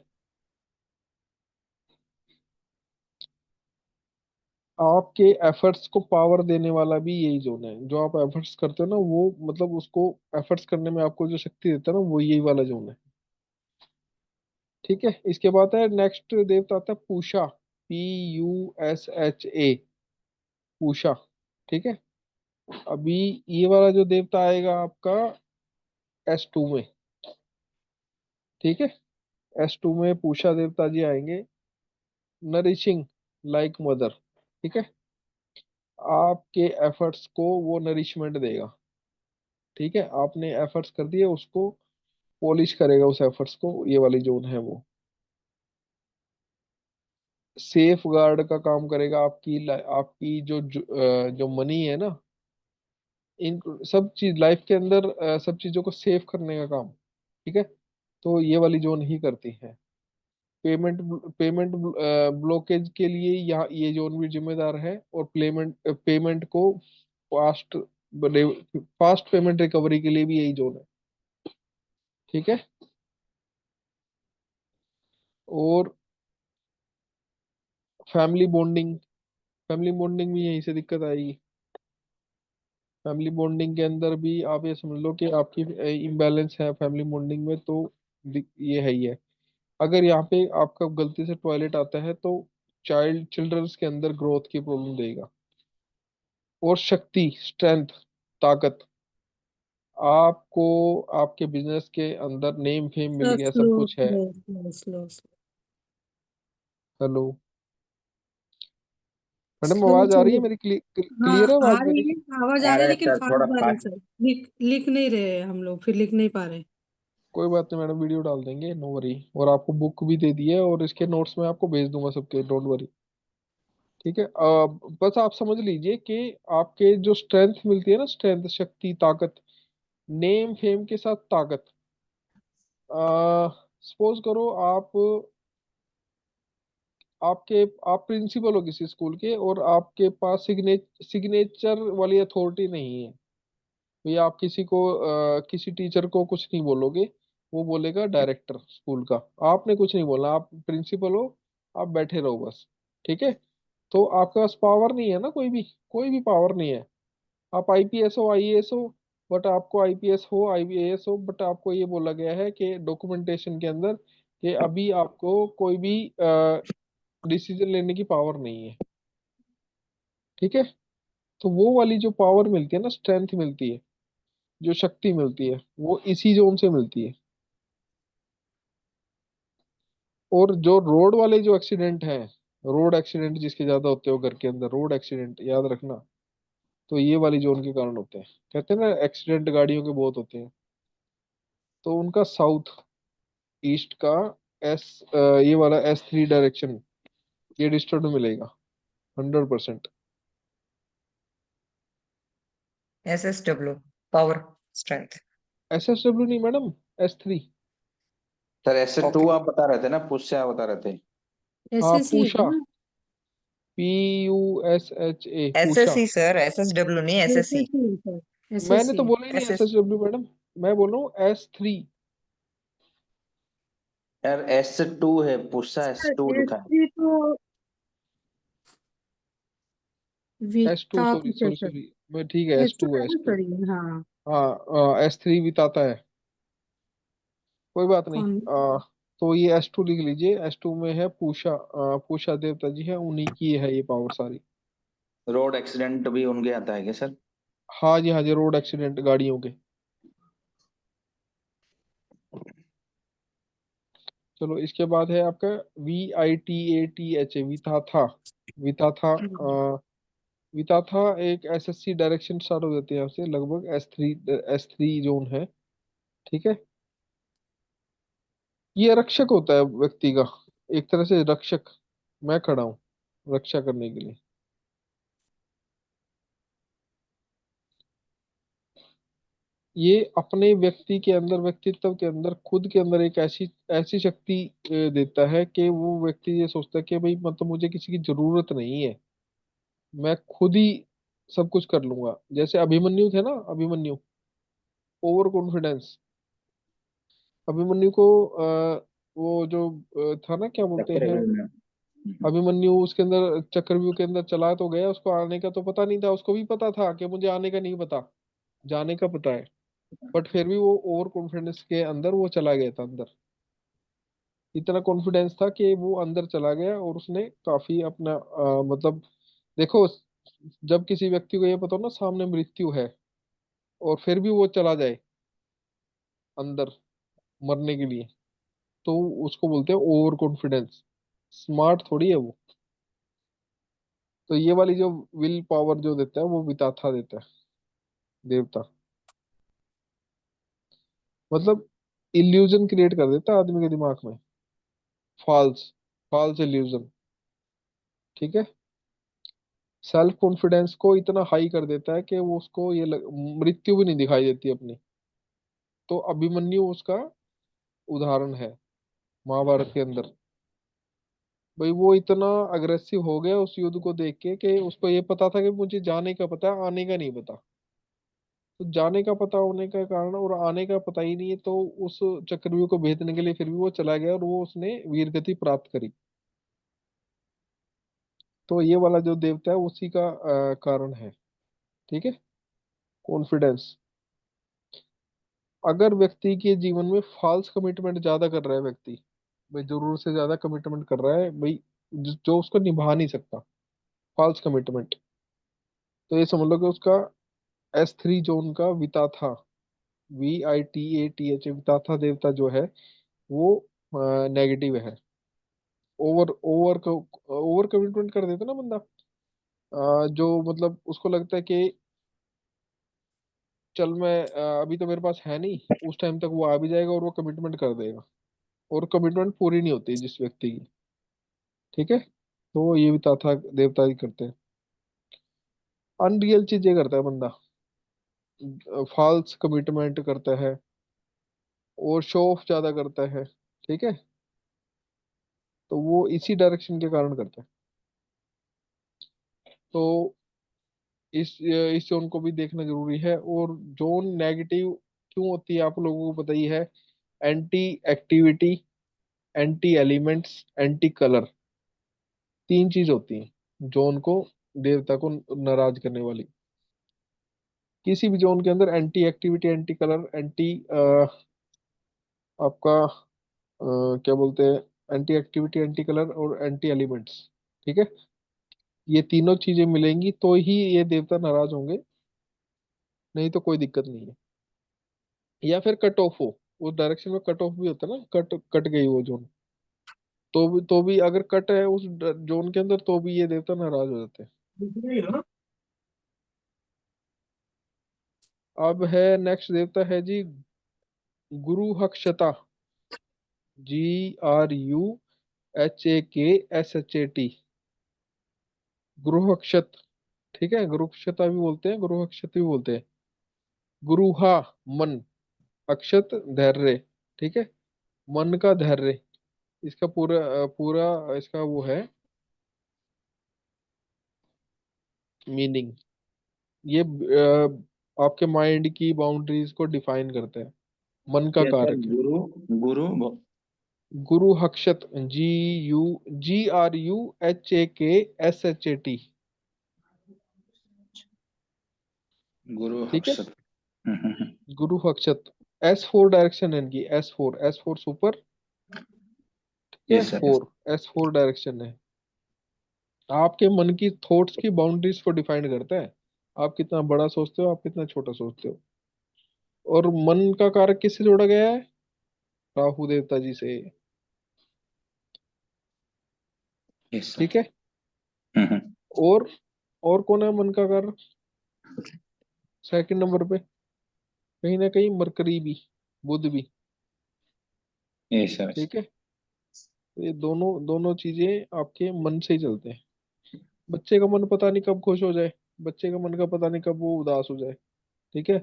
आपके एफर्ट्स को पावर देने वाला भी यही जोन है, जो आप एफर्ट्स करते हो ना, वो मतलब उसको एफर्ट्स करने में आपको जो शक्ति देता है ना, वो यही वाला जोन है, ठीक है। इसके बाद है नेक्स्ट देवता आता है पूषा, Pusha, पूषा, ठीक है। अभी ये वाला जो देवता आएगा आपका S2 में, ठीक है। S2 में पूषा देवता जी आएंगे, नरिशिंग लाइक मदर, ठीक है। आपके एफर्ट्स को वो नरिशमेंट देगा, ठीक है। आपने एफर्ट्स कर दिए, उसको पॉलिश करेगा उस एफर्ट्स को, ये वाली जोन है वो। सेफ गार्ड का काम करेगा, आपकी जो मनी है ना, इन सब चीज लाइफ के अंदर, सब चीजों को सेव करने का काम, ठीक है। तो ये वाली जोन ही करती है। पेमेंट पेमेंट ब्लॉकेज के लिए यहाँ ये जोन भी जिम्मेदार है, और पेमेंट पेमेंट को फास्ट फास्ट पेमेंट रिकवरी के लिए भी यही जोन है, ठीक है। और फैमिली बॉन्डिंग, फैमिली बॉन्डिंग भी यहीं से दिक्कत आएगी। फैमिली बॉन्डिंग के अंदर भी आप ये समझ लो कि आपकी इम्बैलेंस है फैमिली बॉन्डिंग में, तो ये है ही है। अगर यहाँ पे आपका गलती से टॉयलेट आता है तो चिल्ड्रंस के अंदर ग्रोथ की प्रॉब्लम देगा। और शक्ति, स्ट्रेंथ, ताकत, आपको आपके बिजनेस के अंदर नेम फेम मिल सर गया, सब स्लो कुछ है। Slow slow slow hello madam, slow आवाज आ रही है चलिए। मेरी? हाँ क्लियर है आ आवाज रही मेरी? है, आवाज आ आ रही रहा है, है लेकिन सर, फास्ट थोड़ा जा रही है फास्ट। सर। लिख लिख नहीं रहे हम लोग, फिर लिख नहीं पा रहे। कोई बात नहीं मैडम, वीडियो डाल देंगे, नो वरी। और आपको बुक भी दे दी है, और इसके नोट्स में आपको भेज दूंगा सबके, डोंट वरी, ठीक है। बस आप समझ लीजिए कि आपके जो स्ट्रेंथ मिलती है ना, स्ट्रेंथ, शक्ति, ताकत, नेम फेम के साथ ताकत। सपोज करो आप प्रिंसिपल हो किसी स्कूल के, और आपके पास सिग्नेचर वाली अथॉरिटी नहीं है। भैया आप किसी टीचर को कुछ नहीं बोलोगे, वो बोलेगा डायरेक्टर स्कूल का। आपने कुछ नहीं बोलना, आप प्रिंसिपल हो, आप बैठे रहो बस, ठीक है। तो आपके पास पावर नहीं है ना, कोई भी पावर नहीं है। आप आईपीएस हो, आईएएस हो, बट आपको आईपीएस हो, आईएएस हो, बट आपको ये बोला गया है कि डॉक्यूमेंटेशन के अंदर कि अभी आपको कोई भी डिसीजन लेने की पावर नहीं है, ठीक है। तो वो वाली जो पावर मिलती है ना, स्ट्रेंथ मिलती है, जो शक्ति मिलती है, वो इसी जोन से मिलती है। और जो रोड वाले जो एक्सीडेंट हैं, रोड एक्सीडेंट जिसके ज्यादा होते हो घर के अंदर, रोड एक्सीडेंट याद रखना, तो ये वाली जोन के कारण होते हैं। कहते हैं ना एक्सीडेंट गाड़ियों के बहुत होते हैं, तो उनका साउथ ईस्ट का एस ये वाला S3 डायरेक्शन, ये डिस्टर्ब मिलेगा 100%। SSW, power, strength. SSW नहीं मैडम, S3। सर ऐसे टू ओके। आप बता रहे थे ना, पुष्य बता रहे थे। हाँ एसएससी है पूषा, ना? PUSHA, पूषा। SSC सर, SSW नहीं, SSC। एसएससी है सर, मैंने तो एसएससी। बोला ही नहीं SS। SSW मैडम, मैं बोल रहा हूँ S3। यार S2 है, पुष्य सर S2 लिखा है। एसएससी तो S2, वित्ता सॉरी कुछ है सॉरी सर। सॉरी, मैं ठीक है, ऐसा S2 है ना S2। सर ये? हाँ। हाँ S3 बिताता है, कोई बात नहीं। कौन? तो ये S2 लिख लीजिए। S2 में है पूषा, पूषा देवता जी है, उन्हीं की है ये पावर सारी। रोड एक्सीडेंट भी उनके आता है क्या सर? हाँ जी, हाँ जी, रोड एक्सीडेंट गाड़ियों के। चलो इसके बाद है आपका VITATHA, विताथा। विताथा विताथा एक SSC डायरेक्शन स्टार्ट हो जाती है यहाँ से, लगभग S3 जोन है। ठीक है, ये रक्षक होता है व्यक्ति का, एक तरह से रक्षक। मैं खड़ा हूँ रक्षा करने के लिए। ये अपने व्यक्ति के अंदर, व्यक्तित्व के अंदर, खुद के अंदर एक ऐसी ऐसी शक्ति देता है कि वो व्यक्ति ये सोचता है कि भाई मतलब मुझे किसी की जरूरत नहीं है, मैं खुद ही सब कुछ कर लूंगा। जैसे अभिमन्यु थे ना, अभिमन्यु, ओवर कॉन्फिडेंस। अभिमन्यु को वो जो था ना, क्या बोलते हैं, चक्रव्यूह में। अभिमन्यु उसके अंदर चक्रव्यूह के अंदर चला तो गया, उसको आने का तो पता नहीं था। उसको भी पता था कि मुझे आने का नहीं पता, जाने का पता है, बट फिर भी वो ओवर कॉन्फिडेंस के अंदर वो चला गया था अंदर। इतना कॉन्फिडेंस था कि वो अंदर चला गया और उसने काफी अपना मतलब, देखो, जब किसी व्यक्ति को ये पता हो ना सामने मृत्यु है, और फिर भी वो चला जाए अंदर मरने के लिए, तो उसको बोलते हैं ओवर कॉन्फिडेंस। स्मार्ट थोड़ी है वो। तो ये वाली जो विल पावर जो देता है वो विताथा देता है, देवता। मतलब इल्यूजन क्रिएट कर देता है आदमी के दिमाग में, फॉल्स फॉल्स इल्यूजन। ठीक है, सेल्फ कॉन्फिडेंस को इतना हाई कर देता है कि वो उसको मृत्यु भी नहीं दिखाई देती अपनी। तो अभिमन्यु उसका उदाहरण है महाभारत के अंदर। भाई वो इतना अग्रेसिव हो गया उस युद्ध को देख के कि उसको ये पता था कि मुझे जाने का पता है, आने का नहीं पता। तो जाने का पता होने का कारण और आने का पता ही नहीं है, तो उस चक्रव्यूह को भेदने के लिए फिर भी वो चला गया और वो उसने वीर गति प्राप्त करी। तो ये वाला जो देवता है उसी का कारण है। ठीक है, कॉन्फिडेंस। अगर व्यक्ति के जीवन में फॉल्स कमिटमेंट ज्यादा कर रहा है व्यक्ति, भाई जरूर से ज्यादा कमिटमेंट कर रहा है भाई, जो उसको निभा नहीं सकता, फॉल्स कमिटमेंट, तो ये समझ लो कि उसका S3 जोन का विताथा, VITATH, विताथा देवता जो है वो नेगेटिव है। ओवर ओवर ओवर कमिटमेंट कर देता ना बंदा, जो मतलब उसको लगता है कि चल मैं अभी तो मेरे पास है नहीं, उस टाइम तक वो आ भी जाएगा और वो कमिटमेंट कर देगा, और कमिटमेंट पूरी नहीं होती जिस व्यक्ति की। ठीक है, तो ये भी ताथा देवता ही करते हैं। अनरियल चीजें करता है बंदा, फॉल्स कमिटमेंट करता है और शो ऑफ ज्यादा करता है। ठीक है, तो वो इसी डायरेक्शन के कारण करता है। तो इस जोन को भी देखना जरूरी है। और जोन नेगेटिव क्यों होती है आप लोगों को पता ही है। Anti activity, anti elements, anti colour, तीन चीज होती हैं जोन को, देवता को नाराज करने वाली। किसी भी जोन के अंदर anti activity, anti colour, anti आपका क्या बोलते हैं, एंटी एक्टिविटी, एंटी कलर और एंटी एलिमेंट्स। ठीक है, ये तीनों चीजें मिलेंगी तो ही ये देवता नाराज होंगे, नहीं तो कोई दिक्कत नहीं है। या फिर कट ऑफ हो, उस डायरेक्शन में कट ऑफ भी होता है ना, कट कट गई वो जोन, तो भी अगर कट है उस जोन के अंदर तो भी ये देवता नाराज हो जाते हैं। अब है नेक्स्ट देवता है जी गुरु हक्षता, GRUHAKSHAT, गुरु हक्षत। ठीक है, गुरु हक्षता भी बोलते हैं, गुरु हक्षत भी बोलते हैं। गुरुहा मन, अक्षत धैर्य। ठीक है, मन का धैर्य, इसका पूरा पूरा इसका वो है मीनिंग। ये आपके माइंड की बाउंड्रीज को डिफाइन करता है, मन का क्या सर, कारक है। गुरु गुरु गुरु हक्षत, GURUHAKSHAT। गुरु ठीक है, हक्षत। गुरु हक्षत। S4 डायरेक्शन है इनकी, S4 सुपर। ठीक है, यस सर। S4 डायरेक्शन है। आपके मन की थॉट्स की बाउंड्रीज को डिफाइन करता है। आप कितना बड़ा सोचते हो, आप कितना छोटा सोचते हो। और मन का कारक किससे जोड़ा गया है? राहु देवता जी से। Yes sir. ठीक है। और और कौन है मन का कारक? सेकंड नंबर पे कहीं ना कहीं मरकरी भी, बुध भी। Yes sir. ठीक है। तो ये दोनों दोनों चीजें आपके मन से ही चलते हैं। बच्चे का मन पता नहीं कब खुश हो जाए, बच्चे का मन का पता नहीं कब वो उदास हो जाए। ठीक है।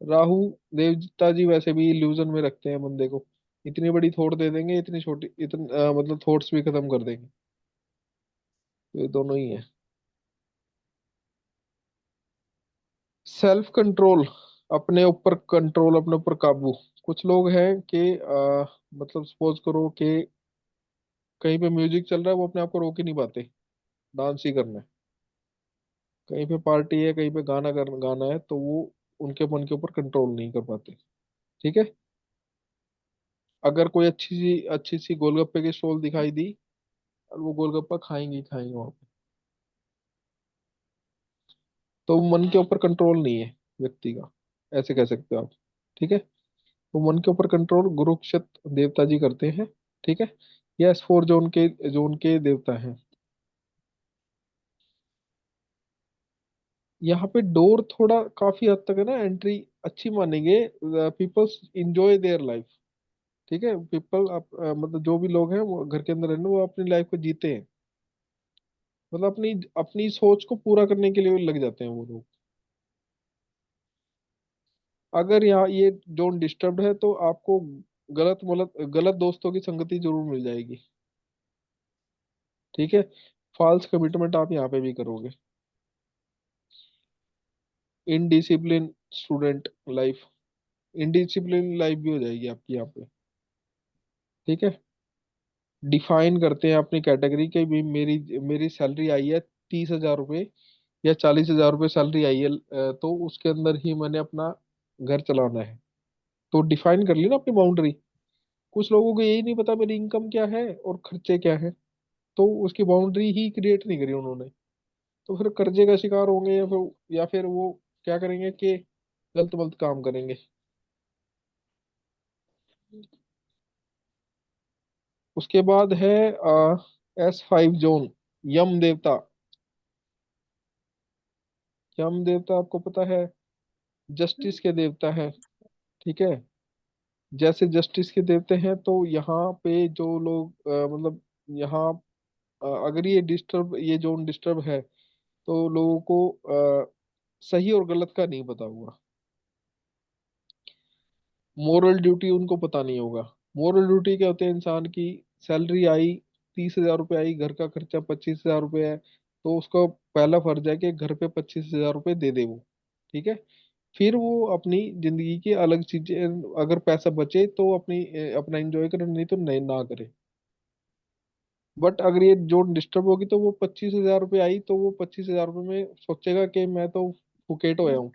राहु देवता जी वैसे भी इल्यूजन में रखते हैं बंदे को। इतनी बड़ी थॉट दे देंगे, इतनी छोटी मतलब थॉट्स भी खत्म कर देंगे। तो ये दोनों ही है। सेल्फ कंट्रोल, अपने ऊपर कंट्रोल, अपने ऊपर काबू। कुछ लोग हैं कि मतलब सपोज करो कि कहीं पे म्यूजिक चल रहा है, वो अपने आप को रोक ही नहीं पाते, डांस ही करना है। कहीं पे पार्टी है, कहीं पे गाना है, तो वो उनके मन के ऊपर कंट्रोल नहीं कर पाते। ठीक है। अगर कोई अच्छी सी गोलगप्पे की स्टॉल दिखाई दी, और वो गोलगप्पा खाएंगे ही खाएंगे वहां पे, तो मन के ऊपर कंट्रोल नहीं है व्यक्ति का, ऐसे कह सकते हो आप। ठीक है। तो मन के ऊपर कंट्रोल गुरु नक्षत्र देवता जी करते हैं। ठीक है। ये S4 जो उनके देवता हैं। यहाँ पे डोर थोड़ा काफी हद तक है ना, एंट्री अच्छी मानेंगे। Peoples enjoy their life. ठीक है। पीपल मतलब जो भी लोग हैं वो घर के अंदर है ना, वो अपनी लाइफ को जीते हैं। मतलब अपनी अपनी सोच को पूरा करने के लिए लग जाते हैं वो लोग। अगर यहाँ ये जोन डिस्टर्ब्ड है, तो आपको गलत गलत गलत दोस्तों की संगति जरूर मिल जाएगी। ठीक है। फॉल्स कमिटमेंट आप यहाँ पे भी करोगे। Indiscipline student life, indiscipline life भी हो जाएगी आपकी यहाँ पे। ठीक है। डिफाइन करते हैं अपनी कैटेगरी के भी, मेरी मेरी सैलरी आई है 30,000 रुपये या 40,000 रुपये सैलरी आई है, तो उसके अंदर ही मैंने अपना घर चलाना है। तो डिफाइन कर ली ना अपनी बाउंड्री। कुछ लोगों को यही नहीं पता मेरी इनकम क्या है और खर्चे क्या है, तो उसकी बाउंड्री ही क्रिएट नहीं करी उन्होंने। तो फिर कर्जे का शिकार होंगे, या फिर वो क्या करेंगे कि गलत वलत काम करेंगे। उसके बाद है S5 जोन, यम देवता। यम देवता आपको पता है जस्टिस के देवता है। ठीक है। जैसे जस्टिस के देवते हैं, तो यहाँ पे जो लोग मतलब यहाँ अगर ये जोन डिस्टर्ब है, तो लोगों को सही और गलत का नहीं पता होगा। मोरल ड्यूटी उनको पता नहीं होगा। मोरल ड्यूटी क्या होते हैं? इंसान की सैलरी आई, 30,000 रुपये आई, घर का खर्चा 25,000 रुपये है, तो उसका पहला फर्ज है कि घर पे 25,000 रुपये दे दे वो। ठीक है। फिर वो अपनी जिंदगी की अलग चीजें, अगर पैसा बचे तो अपना एंजॉय करे, नहीं तो नहीं ना करे। बट अगर ये जोन डिस्टर्ब होगी, तो वो 25,000 रुपये आई, तो वो 25,000 रुपये में सोचेगा कि मैं तो फुकेट होया हूँ।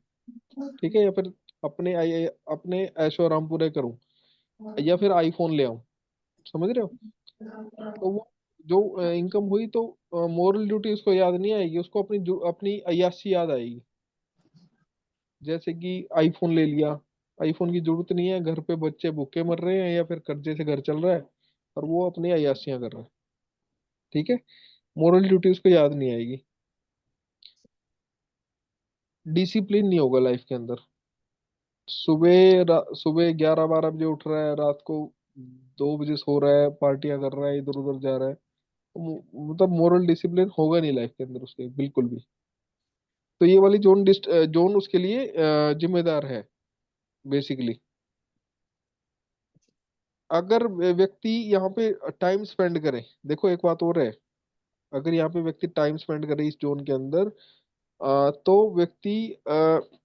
ठीक है। या फिर अपने ऐशो आराम पूरे करूँ, या फिर आईफोन ले आऊं। समझ रहे हो? तो वो जो इनकम हुई, तो मोरल ड्यूटी उसको याद नहीं आएगी, उसको अपनी अय्याशी याद आएगी। जैसे कि आईफोन ले लिया, आईफोन की जरूरत नहीं है, घर पे बच्चे भूखे मर रहे हैं या फिर कर्जे से घर चल रहा है, और वो अपनी अय्याशियां कर रहा है। ठीक है। मोरल ड्यूटी उसको याद नहीं आएगी। डिसिप्लिन नहीं होगा लाइफ के अंदर। सुबह 11-12 बजे उठ रहा है, रात को 2 बजे सो रहा है, पार्टियां कर रहा है, इधर उधर जा रहा है। मतलब मोरल डिसिप्लिन होगा नहीं लाइफ के अंदर उसके बिल्कुल भी। तो ये वाली जोन उसके लिए जिम्मेदार है बेसिकली। अगर व्यक्ति यहाँ पे टाइम स्पेंड करे, देखो एक बात और है, अगर यहाँ पे व्यक्ति टाइम स्पेंड करे इस जोन के अंदर, तो व्यक्ति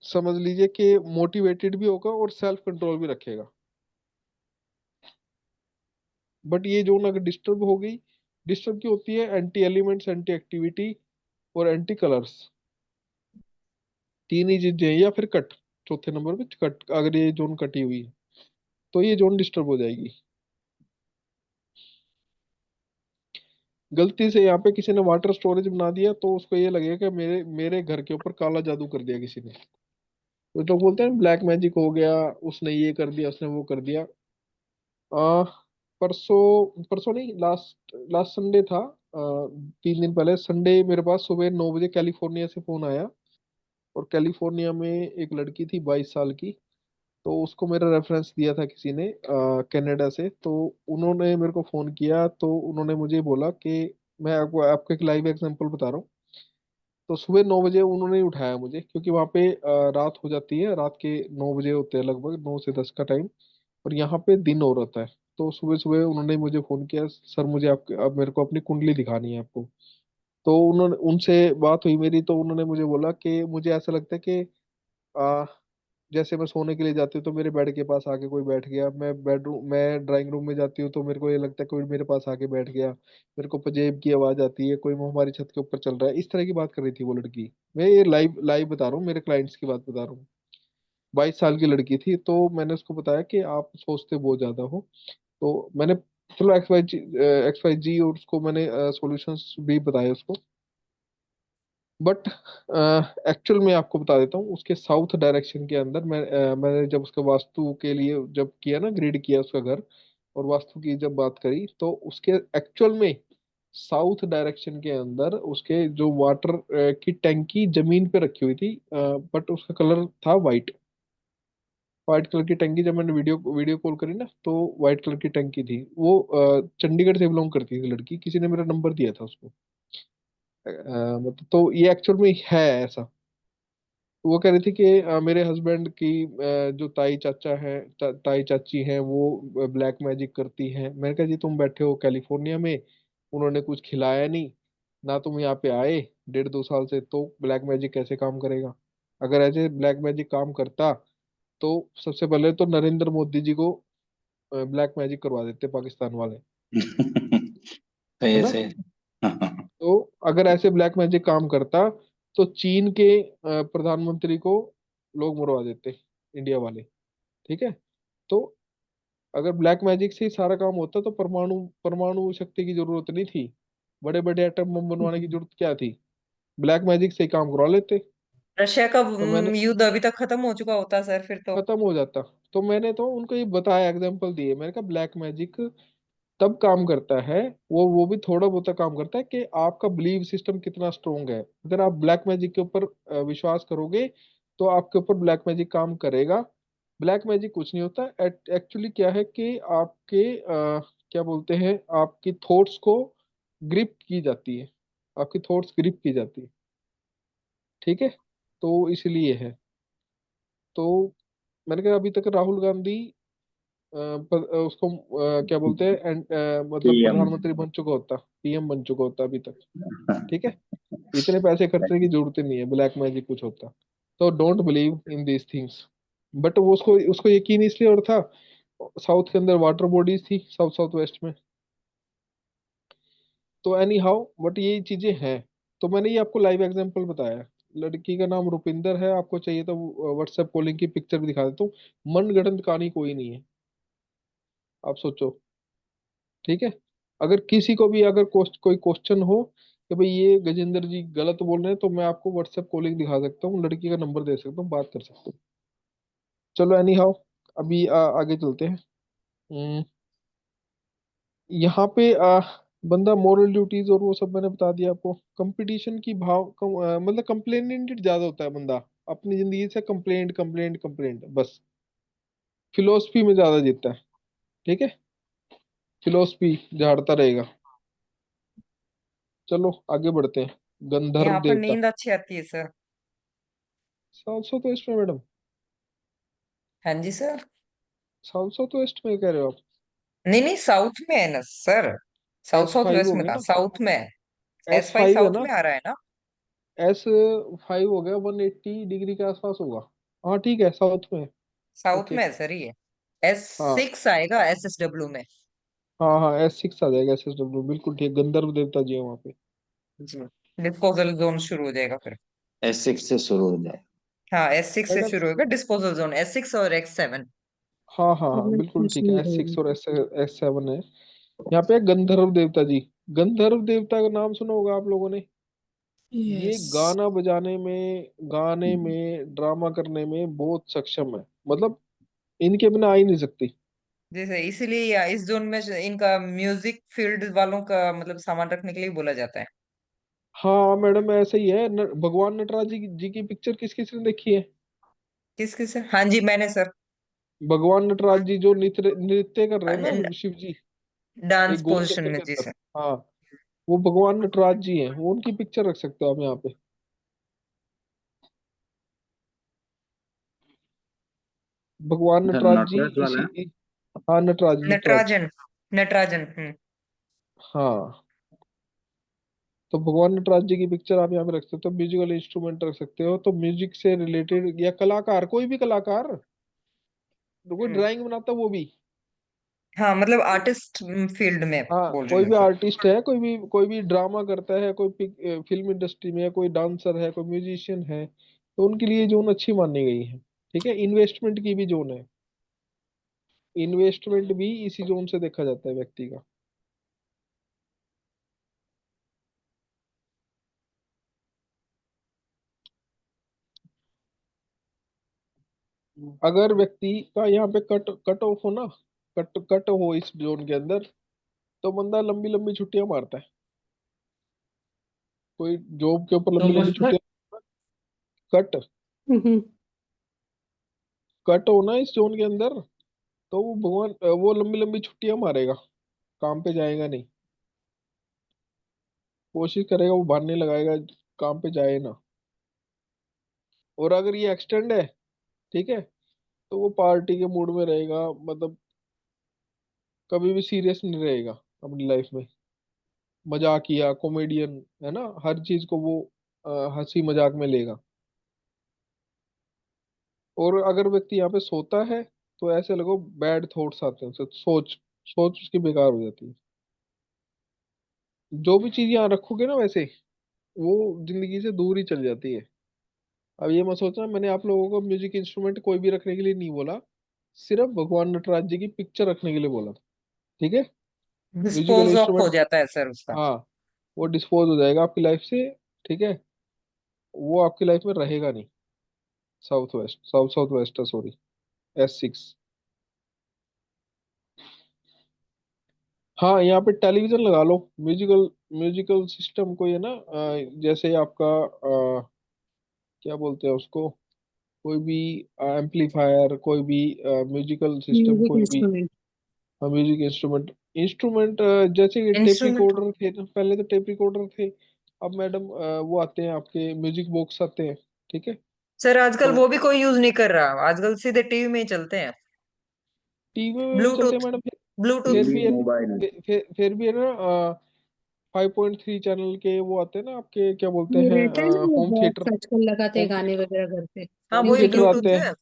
समझ लीजिए कि मोटिवेटेड भी होगा और सेल्फ कंट्रोल भी रखेगा। बट ये जोन अगर डिस्टर्ब हो गई, डिस्टर्ब की होती है एंटी एलिमेंट्स, एंटी एक्टिविटी और एंटी कलर्स। तीन ही चीजें हैं, या फिर कट, चौथे नंबर पे कट। अगर ये जोन कटी हुई है, तो ये जोन डिस्टर्ब हो जाएगी। गलती से यहाँ पे किसी ने वाटर स्टोरेज बना दिया तो उसको ये लगेगा कि मेरे मेरे घर के ऊपर काला जादू कर दिया किसी ने। तो लोग बोलते हैं ब्लैक मैजिक हो गया, उसने ये कर दिया, उसने वो कर दिया। आ, परसों परसों नहीं, लास्ट लास्ट संडे था। 3 दिन पहले संडे मेरे पास सुबह 9 बजे कैलिफोर्निया से फोन आया। और कैलिफोर्निया में एक लड़की थी 22 साल की। तो उसको मेरा रेफरेंस दिया था किसी ने कनाडा से। तो उन्होंने मेरे को फोन किया तो उन्होंने मुझे बोला कि मैं आपको एक लाइव एग्जांपल बता रहा हूँ। तो सुबह 9 बजे उन्होंने ही उठाया मुझे, क्योंकि वहाँ पे रात हो जाती है, रात के 9 बजे होते हैं, लगभग 9 से 10 का टाइम। और यहाँ पे दिन हो रहा है। तो सुबह सुबह उन्होंने मुझे फोन किया, सर मुझे आपके अब मेरे को अपनी कुंडली दिखानी है आपको। तो उन्होंने उनसे बात हुई मेरी, तो उन्होंने मुझे बोला कि मुझे ऐसा लगता है कि आ, जैसे मैं सोने के लिए जाती हूँ तो मेरे बेड के पास आके कोई बैठ गया, मैं ड्राइंग रूम में जाती हूँ तो मेरे को ये लगता है कोई मेरे पास आके बैठ गया, मेरे को पजेब की आवाज आती है, कोई हमारी छत के ऊपर चल रहा है। इस तरह की बात कर रही थी वो लड़की। मैं ये लाइव लाइव बता रहा हूँ, मेरे क्लाइंट्स की बात बता रहा हूँ। 22 साल की लड़की थी। तो मैंने उसको बताया कि आप सोचते बहुत ज्यादा हो। तो मैंने चलो एक्स वाई जी और उसको मैंने सॉल्यूशंस भी बताए उसको। बट एक्चुअल में आपको बता देता हूँ, उसके साउथ डायरेक्शन के अंदर मैंने जब उसके वास्तु के लिए जब किया ना, ग्रिड किया उसका घर, और वास्तु की जब बात करी तो उसके एक्चुअल में साउथ डायरेक्शन के अंदर उसके जो वाटर की टैंकी जमीन पे रखी हुई थी, बट उसका कलर था वाइट। व्हाइट कलर की टंकी, जब मैंने वीडियो वीडियो कॉल करी ना तो व्हाइट कलर की टंकी थी वो। चंडीगढ़ से बिलोंग करती थी लड़की, किसी ने मेरा नंबर दिया था उसको। मतलब तो ये एक्चुअल में है ऐसा। वो कह रही थी कि मेरे हस्बैंड की जो ताई चाचा है, ताई चाची हैं, वो ब्लैक मैजिक करती हैं। मैंने कहा जी तुम बैठे हो कैलिफोर्निया में, उन्होंने कुछ खिलाया नहीं, ना तुम यहाँ पे आए 1.5-2 साल से, तो ब्लैक मैजिक कैसे काम करेगा? अगर ऐसे ब्लैक मैजिक काम करता तो सबसे पहले तो नरेंद्र मोदी जी को ब्लैक मैजिक करवा देते पाकिस्तान वाले, सही है है, ना? सही है। तो अगर ऐसे ब्लैक मैजिक काम करता तो चीन के प्रधानमंत्री को लोग मरवा देते, इंडिया वाले। ठीक है? तो अगर ब्लैक मैजिक से ही सारा काम होता तो परमाणु परमाणु शक्ति की जरूरत नहीं थी, बड़े बड़े एटम बम बनवाने की जरूरत क्या थी? ब्लैक मैजिक से ही काम करवा लेते। रशिया का तो मैंने युद्ध अभी तक खत्म हो चुका होता सर फिर तो। खत्म हो जाता। तो मैंने तो उनको ये बताया, एग्जांपल दिए, मैंने कहा ब्लैक मैजिक तब काम करता है, वो भी थोड़ा बहुत काम करता है कि आपका बिलीव सिस्टम कितना स्ट्रोंग है। अगर आप ब्लैक मैजिक के ऊपर विश्वास करोगे तो आपके ऊपर ब्लैक मैजिक काम करेगा। ब्लैक मैजिक कुछ नहीं होता, एक्चुअली क्या है कि आपके क्या बोलते हैं, आपकी थॉट्स को ग्रिप की जाती है, आपकी थॉट्स ग्रिप की जाती है। ठीक है? तो इसलिए है। तो मैंने कहा अभी तक राहुल गांधी उसको क्या बोलते हैं मतलब पीएम। प्रधानमंत्री बन चुका होता, पीएम बन चुका होता अभी तक। ठीक है? इतने पैसे खर्चने की जरूरत ही नहीं है, ब्लैक मैजिक कुछ होता। तो don't believe in these things. But वो उसको उसको यकीन इसलिए और था, साउथ के अंदर वाटर बॉडीज थी, साउथ साउथ वेस्ट में। तो एनी हाउ, बट ये चीजें हैं। तो मैंने ये आपको लाइव एग्जांपल बताया। लड़की का नाम रुपिंदर है, आपको चाहिए तो व्हाट्सएप कॉलिंग की पिक्चर भी दिखा देता हूँ। मनगढ़ंत कहानी कोई नहीं है, आप सोचो। ठीक है? अगर किसी को भी अगर कोई क्वेश्चन हो कि भाई ये गजेंद्र जी गलत बोल रहे हैं, तो मैं आपको व्हाट्सएप कॉलिंग दिखा सकता हूँ, लड़की का नंबर दे सकता हूँ, बात कर सकता हूँ। चलो एनी हाउ, अभी आगे चलते हैं। हम्म, यहाँ पे बंदा मोरल ड्यूटीज और वो सब मैंने बता दिया आपको। कंपटीशन की मतलब कंप्लेनेंट ज्यादा होता है बंदा, अपनी जिंदगी से कंप्लेंट कंप्लेंट कंप्लेंट बस। फिलोसफी में ज्यादा जीतता है। ठीक है? फिलोसफी झाड़ता रहेगा। चलो आगे बढ़ते हैं। गंधर्व यहाँ पर देवता। नींद अच्छी आती है सर। 700 तो ईस्ट में मैडम? हाँ जी सर। 700 तो ईस्ट में कह रहे हो आप? नहीं नहीं, साउथ में है ना sir. South S south five west हो में गया कहा, ना? साउथ में है। एस S5 फाइव है साउथ ना? में आ रहा है ना। S5 हो गया, 180 डिग्री के आसपास होगा। हाँ ठीक है, साउथ में है। South okay. में है सर ये। हाँ S6 आएगा SSW में। हाँ हाँ, S6 आ जाएगा, SSW बिल्कुल ठीक। गंधर्व देवता जी है वहाँ पे। जी। डिस्पोजल जोन शुरू हो जाएगा फिर। S6 से शुरू हो जाए। हाँ S6 से मैडम, शुरू होगा डिस्पोजल जोन, S6 और X7। हाँ हाँ हाँ मैं बिल्कुल ठीक कुछ है, नहीं S6 रहेगा। और S7 है। यहाँ पे है गंधर्व देवता जी। गंधर्व देवता का नाम सुना होगा आप लोगों ने। ये यस। गाना बजाने में, गाने में, ड्रामा करने में बहुत सक्षम है, मतलब इनके बिना आ ही नहीं सकती। जैसे इसीलिए इस जोन में इनका म्यूजिक फील्ड वालों का मतलब सामान रखने के लिए बोला जाता है। हाँ मैडम ऐसा ही है। भगवान नटराज जी की पिक्चर किस किस ने देखी है? किस किस से? हाँ जी, मैंने सर। भगवान नटराज जी जो नृत्य नृत्य कर रहे हैं ना शिव जी, डांस एक गोल पोजीशन चक्कर में के जी अंदर। सर। हाँ, वो भगवान नटराज जी हैं, वो उनकी पिक्चर रख सकते हो आप यहाँ पे। भगवान अच्छा, नटराज जी नटराज वाला इसी। है। हाँ नटराज, नटराज। नटराजन। नटराजन। हाँ, तो भगवान नटराज जी की पिक्चर आप यहाँ पे रख सकते हो। म्यूजिकल इंस्ट्रूमेंट रख सकते हो, तो म्यूजिक से रिलेटेड या कलाकार, कोई भी कलाकार, कोई हम्म। ड्राइंग बनाता है वो भी। हाँ मतलब आर्टिस्ट फील्ड में हाँ, बोल रही कोई हूँ भी सर। आर्टिस्ट है, कोई भी ड्रामा करता है, कोई फिल्म इंडस्ट्री में है, कोई डांसर है, कोई म्यूजिशियन है, तो उनके लिए जोन अच्छी मानी गई है। ठीक है, इन्वेस्टमेंट की भी जोन है। इन्वेस्टमेंट भी इसी जोन से देखा जाता है व्यक्ति का। अगर व्यक्ति का यहाँ पे कट कट ऑफ हो ना, कट कट हो इस जोन के अंदर, तो बंदा लंबी लंबी छुट्टियां मारता है। कोई जॉब के ऊपर तो लंबी लंबी मतलब छुट्टियां, कट हम्म, कट हो ना इस जोन के अंदर, तो वो भगवान वो लंबी लंबी छुट्टियां मारेगा, काम पे जाएगा नहीं। कोशिश करेगा वो बहाने लगाएगा, काम पे जाए ना। और अगर ये एक्सटेंड है, ठीक है, तो वो पार्टी के मूड में रहेगा, मतलब कभी भी सीरियस नहीं रहेगा अपनी लाइफ में। मजाकिया कॉमेडियन है ना, हर चीज को वो हंसी मजाक में लेगा। और अगर व्यक्ति यहाँ पे सोता है, तो ऐसे लगो बैड थॉट्स आते हैं उसे, सोच सोच उसकी बेकार हो जाती है। जो भी चीज यहाँ रखोगे ना वैसे, वो जिंदगी से दूर ही चल जाती है। अब ये मत सोचना मैंने आप लोगों को म्यूजिक इंस्ट्रूमेंट कोई भी रखने के लिए नहीं बोला, सिर्फ भगवान नटराज जी की पिक्चर रखने के लिए बोला था। ठीक है, म्यूजिकल डिस्पोज ऑफ हो इंस्ट्रूमेंट, जाता है सर उसका। हाँ, वो डिस्पोज हो जाएगा आपकी लाइफ से। ठीक है, वो आपकी लाइफ में रहेगा नहीं। South west sorry, S6। हाँ, यहाँ पे टेलीविजन लगा लो। म्यूजिकल म्यूजिकल सिस्टम कोई है ना, जैसे आपका क्या बोलते हैं उसको, कोई भी एम्पलीफायर, कोई भी म्यूजिकल सिस्टम, म्यूजिक कोई भी इंस्ट्रूमेंट। Music instrument. इंस्ट्रूमेंट जैसे कि टेप इंस्ट्रूमेंट। रिकॉर्डर थे ना, पहले तो टेप रिकॉर्डर थे। अब मैडम वो आते हैं आपके म्यूजिक बॉक्स आते हैं। ठीक है, सर आजकल तो वो भी कोई यूज नहीं कर रहा, आजकल सीधे टीवी में ही चलते हैं। टीवी में भी चलते हैं ब्लूटूथ। मैडम। फिर ब्लूटूथ। भी टीवी है, मोबाइल। फिर भी है ना, 5.3 चैनल के वो आते हैं ना आपके, क्या बोलते ये हैं, रहता है ना वो होम थिएटर। बॉक्स आजकल लगाते हैं होम गाने वगैरह घर पे। हाँ होम वही थिएटर आते ब्लूटूथ हैं। है।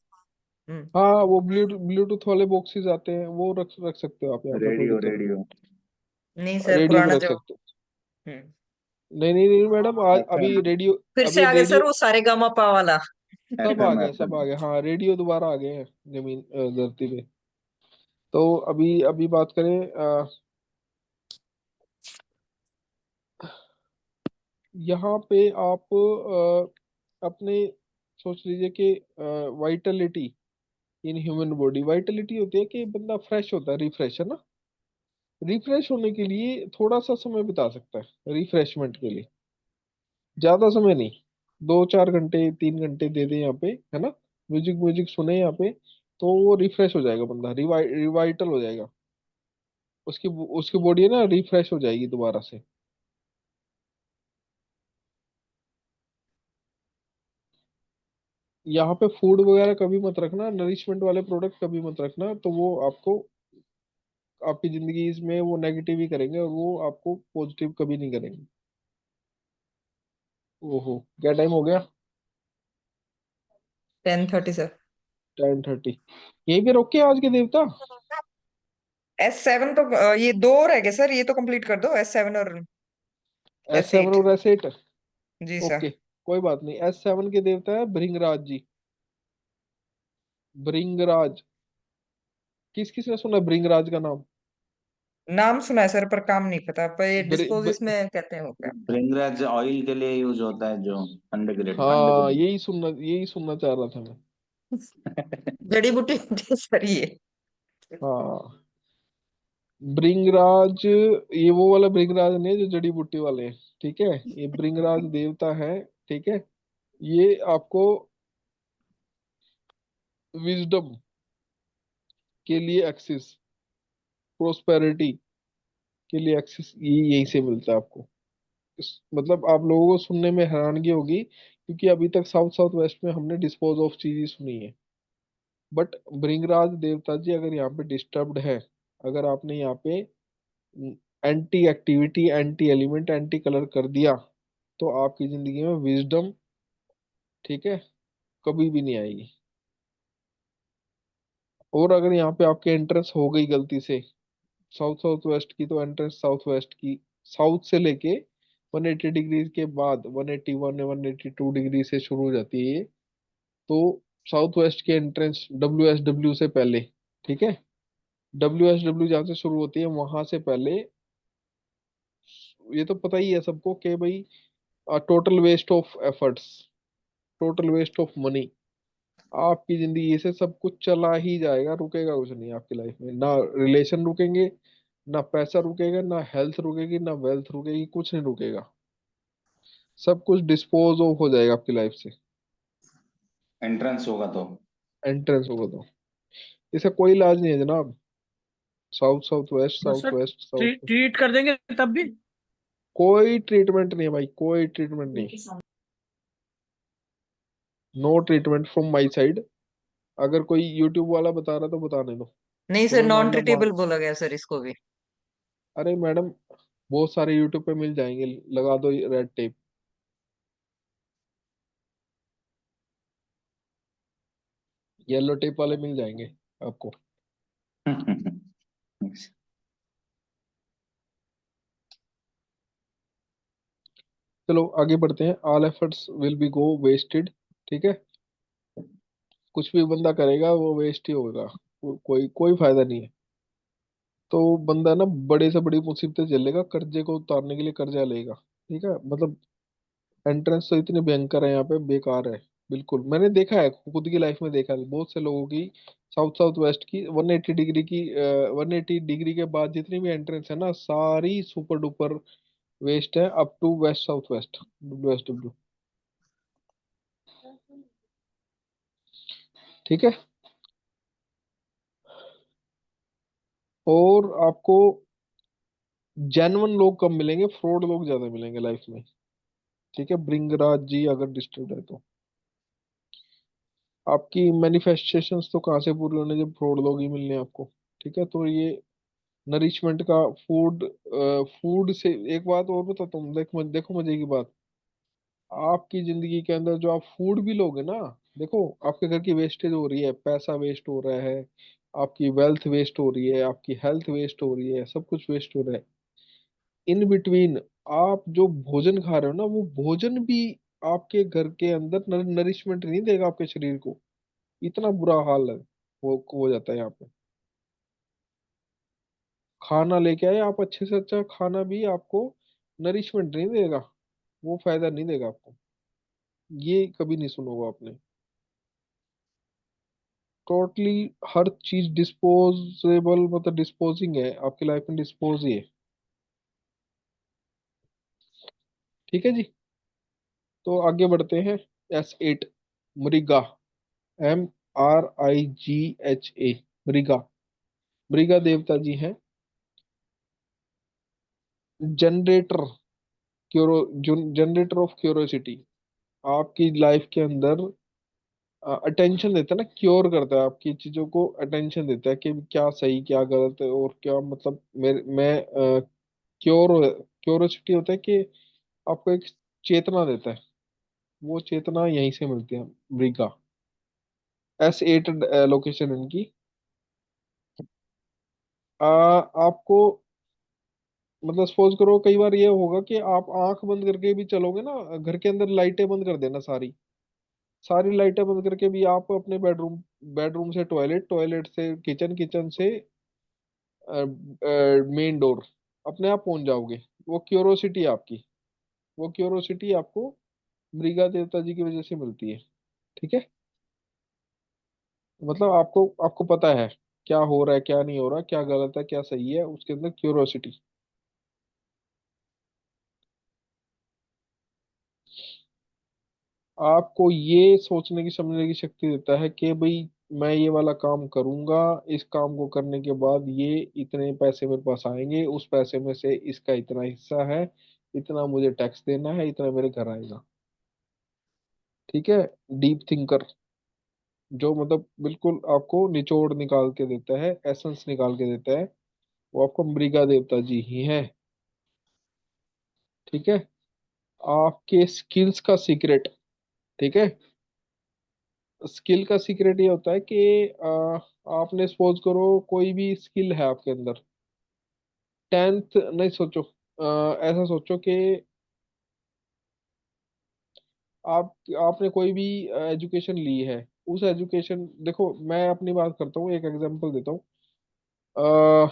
हम्म। हाँ, वो ब्लूटूथ वाले बॉक्सेस आते हैं, वो रख रख सकते हो आप यहाँ पे, कोई रेडियो दिक्कत रेडियो। नहीं नहीं। सर, रेडियो भी पुराना रख जो। सकते हो। हम्म। नहीं नहीं नहीं मैडम, आज अभी FM। रेडियो, फिर से अभी आ गया सर रेडियो वो सारे गामा पा वाला। सब आ FM गया, सब FM। आ गया। हाँ, रेडियो दोबारा आ गए हैं जमीन धरती पे। तो अभी अभी बात करें, यहाँ पे आप अपने सोच लीजिए कि Vitality in human body, Vitality होती है कि बंदा फ्रेश होता है, रिफ्रेश है ना। रिफ्रेश होने के लिए थोड़ा सा समय बिता सकता है रिफ्रेशमेंट के लिए, ज्यादा समय नहीं। 2 4 घंटे 3 घंटे दे दे यहाँ पे, है ना, म्यूजिक म्यूजिक सुने यहाँ पे, तो वो रिफ्रेश हो जाएगा बंदा, रिवाइटल हो जाएगा। उसकी उसकी बॉडी है ना, रिफ्रेश हो जाएगी दोबारा से। यहाँ पे फूड वगैरह कभी मत रखना, नरिशमेंट वाले प्रोडक्ट कभी मत रखना, तो वो आपको आपकी जिंदगी में वो नेगेटिव ही करेंगे, और वो आपको पॉजिटिव कभी नहीं करेंगे। ओहो, क्या टाइम हो गया? 10:30 सर। 10:30। यहीं पे रोके आज के देवता। S7 तो ये दो और है क्या सर? ये तो कंप्लीट कर दो, S7 और S7 S8। और S8। जी सर। ओके, कोई बात नहीं। S7 के देवता है भृंगराज जी। भृंगराज, किस किस ने सुना है भृंगराज का नाम? नाम सुना है सर, पर काम नहीं पता। पर ये ब्रि, डिस्पोज ब, इसमें कहते हैं वो क्या? भृंगराज ऑयल के लिए यूज होता है, जो अंडरग्रेड हाँ, अंडरग्रेड। यही सुनना चाह रहा था मैं। जड़ी बूटी होती है सर ये। हाँ, भृंगराज, ये वो वाला भृंगराज नहीं है जो जड़ी बूटी वाले हैं, ठीक है। ये भृंगराज देवता है, ठीक है। ये आपको विजडम के लिए एक्सेस, प्रोस्पेरिटी के लिए एक्सेस, ये यहीं से मिलता है आपको। मतलब आप लोगों को सुनने में हैरानगी होगी, क्योंकि अभी तक साउथ साउथ वेस्ट में हमने डिस्पोज ऑफ चीजें सुनी है। बट भृंगराज देवता जी अगर यहाँ पे डिस्टर्ब्ड है, अगर आपने यहाँ पे anti activity, anti element, anti colour कर दिया, तो आपकी जिंदगी में विजडम, ठीक है, कभी भी नहीं आएगी। और अगर यहाँ पे आपके एंट्रेंस हो गई गलती से साउथ साउथ वेस्ट की, तो एंट्रेंस साउथ वेस्ट की साउथ से लेके 180 डिग्री के बाद 181 या 182 डिग्री से शुरू हो जाती है ये। तो साउथ वेस्ट की एंट्रेंस WSW से पहले, ठीक है, WSW जहाँ से शुरू होती है वहां से पहले, ये तो पता ही है सबको कि भाई total waste of efforts, total waste of money. आपकी जिंदगी से सब कुछ चला ही जाएगा, रुकेगा कुछ नहीं आपकी लाइफ में। ना रिलेशन रुकेंगे, ना पैसा रुकेगा, ना हेल्थ रुकेगी, ना वेल्थ रुकेगी, कुछ नहीं रुकेगा। सब कुछ डिस्पोज ऑफ हो जाएगा आपकी लाइफ से। एंट्रेंस होगा तो। एंट्रेंस होगा तो इसका कोई इलाज नहीं है जनाब। साउथ साउथ वेस्ट, तो south sir west, south. Treat कर देंगे तब भी? कोई ट्रीटमेंट नहीं है भाई, कोई ट्रीटमेंट नहीं। No treatment from my side. अगर कोई यूट्यूब वाला बता रहा तो बताने दो। नहीं सर, तुम्हें नॉन मान लो ट्रीटेबल बोला गया सर इसको भी। अरे मैडम, बहुत सारे यूट्यूब पे मिल जाएंगे, लगा दो रेड टेप। येलो टेप वाले मिल जाएंगे आपको। चलो आगे बढ़ते हैं। All efforts will be go wasted, ठीक है। कुछ भी बंदा करेगा वो वेस्ट ही होगा, कोई कोई फायदा नहीं है। तो बंदा ना बड़े से बड़ी मुसीबतें झेलेगा, कर्जे को उतारने के लिए कर्जा लेगा, ठीक है। मतलब एंट्रेंस तो इतने भयंकर है यहाँ पे, बेकार है बिल्कुल। मैंने देखा है, खुद की लाइफ में देखा है बहुत से लोगों की। साउथ साउथ वेस्ट की 180 डिग्री की, 180 डिग्री के बाद जितनी भी एंट्रेंस है ना, सारी सुपर डुपर वेस्ट है, up to waste south west, WSW, ठीक है। और आपको जेन्युइन लोग कम मिलेंगे, फ्रॉड लोग ज्यादा मिलेंगे लाइफ में, ठीक है। भृंगराज जी अगर डिस्टर्ब है तो आपकी मैनिफेस्टेशंस तो कहाँ से पूरी होने जब फ्रॉड लोग ही मिलने हैं आपको, ठीक है। तो ये नरिशमेंट का फूड, फूड से एक बात और बताता हूँ, देखो मजे की बात। आपकी जिंदगी के अंदर जो आप फूड भी लोगे ना, देखो आपके घर की वेस्टेज हो रही है, पैसा वेस्ट हो रहा है, आपकी वेल्थ वेस्ट हो रही है, आपकी हेल्थ वेस्ट हो रही है, सब कुछ वेस्ट हो रहा है। इन बिटवीन आप जो भोजन खा रहे हो ना, वो भोजन भी आपके घर के अंदर नरिशमेंट नहीं देगा आपके शरीर को। इतना बुरा हाल है, वो हो जाता है यहाँ पे। खाना लेके आए आप, अच्छे से अच्छा खाना भी आपको नरिशमेंट नहीं देगा, वो फायदा नहीं देगा आपको। ये कभी नहीं सुनोगा आपने। टोटली हर चीज डिस्पोजेबल, मतलब डिस्पोजिंग है आपकी लाइफ में, डिस्पोज ही है, ठीक है जी। तो आगे बढ़ते हैं। S8, मृगा, MRIGHA, मृगा। मृगा देवता जी हैं जनरेटर, क्यूरो जनरेटर ऑफ क्यूरोसिटी। आपकी लाइफ के अंदर अटेंशन देता है ना, क्योर करता है आपकी चीजों को, अटेंशन देता है कि क्या सही क्या गलत है, और क्या मतलब मेरे मैं क्योर क्यूरोसिटी होता है कि आपको एक चेतना देता है। वो चेतना यहीं से मिलती है, मृगा। S8 लोकेशन इनकी। आपको मतलब सपोज करो, कई बार ये होगा कि आप आंख बंद करके भी चलोगे ना, घर के अंदर लाइटें बंद कर देना, सारी सारी लाइटें बंद करके भी आप अपने बेडरूम, बेडरूम से टॉयलेट, टॉयलेट से किचन, किचन से मेन डोर, अपने आप पहुंच जाओगे। वो क्यूरोसिटी आपकी, वो क्यूरोसिटी आपको मृगा देवता जी की वजह से मिलती है। ठीक है, मतलब आपको आपको पता है क्या हो रहा है, क्या नहीं हो रहा, क्या गलत है, क्या सही है, उसके अंदर क्यूरोसिटी। आपको ये सोचने की समझने की शक्ति देता है कि भाई मैं ये वाला काम करूंगा, इस काम को करने के बाद ये इतने पैसे मेरे पास आएंगे, उस पैसे में से इसका इतना हिस्सा है, इतना मुझे टैक्स देना है, इतना मेरे घर आएगा। ठीक है, डीप थिंकर, जो मतलब बिल्कुल आपको निचोड़ निकाल के देता है, एसेंस निकाल के देता है, वो आपको मृगा देवता जी ही है। ठीक है, आपके स्किल्स का सीक्रेट। ठीक है, स्किल का सीक्रेट ये होता है कि आपने सपोज करो कोई भी स्किल है आपके अंदर, 10th नहीं सोचो, ऐसा सोचो कि आप आपने कोई भी एजुकेशन ली है, उस एजुकेशन, देखो मैं अपनी बात करता हूँ, एक एग्जांपल देता हूँ। अ,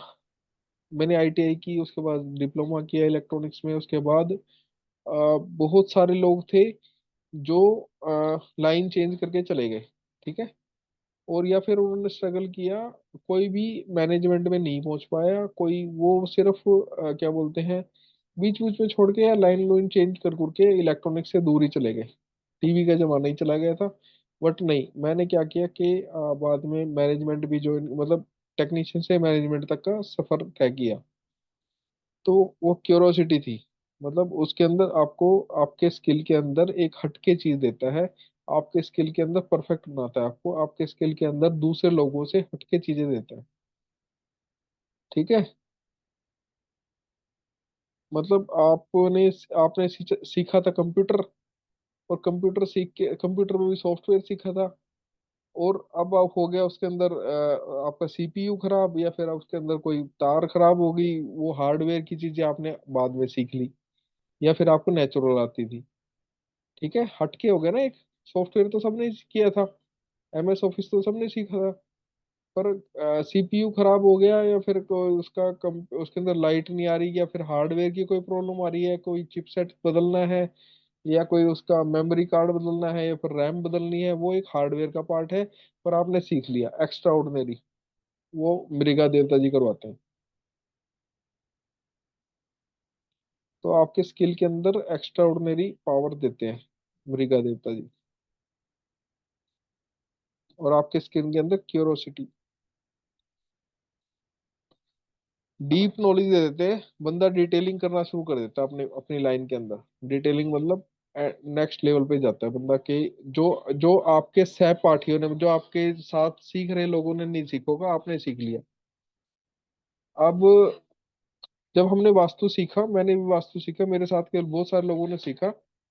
मैंने आईटीआई की, उसके बाद डिप्लोमा किया इलेक्ट्रॉनिक्स में, उसके बाद बहुत सारे लोग थे जो लाइन चेंज करके चले गए। ठीक है, और या फिर उन्होंने स्ट्रगल किया, कोई भी मैनेजमेंट में नहीं पहुंच पाया, कोई वो सिर्फ क्या बोलते हैं, बीच बीच में छोड़ के या लाइन लूइन चेंज कर करके इलेक्ट्रॉनिक्स से दूर ही चले गए, टीवी का जमाना ही चला गया था। बट नहीं, मैंने क्या किया कि बाद में मैनेजमेंट भी ज्वाइन, मतलब टेक्नीशियन से मैनेजमेंट तक का सफर तय किया। तो वो क्यूरोसिटी थी, मतलब उसके अंदर आपको आपके स्किल के अंदर एक हटके चीज देता है, आपके स्किल के अंदर परफेक्ट बनाता है आपको, आपके स्किल के अंदर दूसरे लोगों से हटके चीजें देता है। ठीक है, मतलब आपने आपने सीखा था कंप्यूटर, और कंप्यूटर सीख के कंप्यूटर में भी सॉफ्टवेयर सीखा था, और अब आप हो गया उसके अंदर आपका सीपीयू खराब, या फिर उसके अंदर कोई तार खराब हो गई, वो हार्डवेयर की चीजें आपने बाद में सीख ली, या फिर आपको नेचुरल आती थी। ठीक है, हटके हो गया ना एक। सॉफ्टवेयर तो सबने किया था, एमएस ऑफिस तो सबने सीखा था, पर सीपीयू खराब हो गया, या फिर कोई उसके अंदर लाइट नहीं आ रही, या फिर हार्डवेयर की कोई प्रॉब्लम आ रही है, कोई चिपसेट बदलना है, या कोई उसका मेमोरी कार्ड बदलना है, या फिर रैम बदलनी है, वो एक हार्डवेयर का पार्ट है, पर आपने सीख लिया एक्स्ट्रा ऑर्डिनरी, वो मृगा देवता जी करवाते हैं। तो आपके स्किल के अंदर एक्स्ट्रा ऑर्डिनरी पावर देते हैं मृगा देवता जी, और आपके स्किल के अंदर क्यूरोसिटी, डीप नॉलेज दे देते हैं। बंदा डिटेलिंग करना शुरू कर देता है अपने अपनी लाइन के अंदर। डिटेलिंग मतलब नेक्स्ट लेवल पे जाता है बंदा के, जो जो आपके सहपाठियों ने, जो आपके साथ सीख रहे लोगों ने नहीं सीखोगा, आपने सीख लिया। अब जब हमने वास्तु सीखा, मैंने भी वास्तु सीखा, मेरे साथ के बहुत सारे लोगों ने सीखा,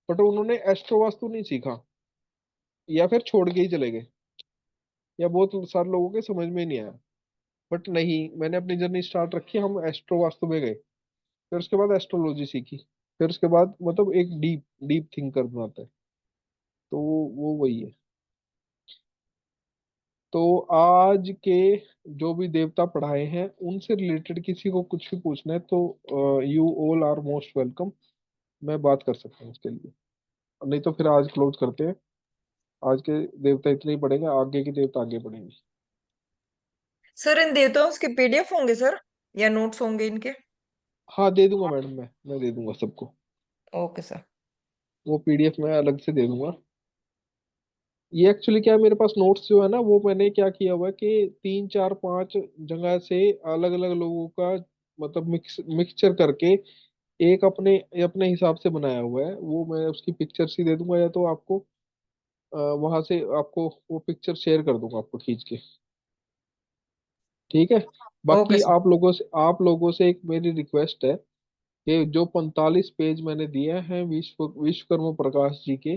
बट उन्होंने एस्ट्रो वास्तु नहीं सीखा, या फिर छोड़ के ही चले गए, या बहुत सारे लोगों के समझ में ही नहीं आया। बट नहीं, मैंने अपनी जर्नी स्टार्ट रखी, हम एस्ट्रो वास्तु में गए, फिर उसके बाद एस्ट्रोलॉजी सीखी, फिर उसके बाद मतलब एक डीप डीप थिंकर बनाता है। तो वो वही है। तो आज के जो भी देवता पढ़ाए हैं, उनसे रिलेटेड किसी को कुछ भी पूछना है तो you all are most welcome, मैं बात कर सकता हूँ उसके लिए। नहीं तो फिर आज क्लोज करते हैं, आज के देवता इतने ही पढ़ेंगे, आगे के देवता आगे पढ़ेंगे। सर इन देवताओं के पीडीएफ होंगे सर, या नोट्स होंगे इनके? हाँ दे दूंगा मैडम, मैं दे दूंगा सबको, ओके सर। वो पीडीएफ मैं अलग से दे दूंगा। ये एक्चुअली क्या है, मेरे पास नोट्स जो है ना, वो मैंने क्या किया हुआ है कि 3 4 5 जगह से अलग अलग लोगों का मतलब मिक्सचर करके एक अपने अपने हिसाब से बनाया हुआ है, वो मैं उसकी पिक्चर ही दे दूंगा, या तो आपको वहां से आपको वो पिक्चर शेयर कर दूंगा आपको खींच के। ठीक है, ओके बाकी सर। आप लोगों से एक मेरी रिक्वेस्ट है कि जो 45 पेज मैंने दिए हैं विश्वकर्मा प्रकाश जी के,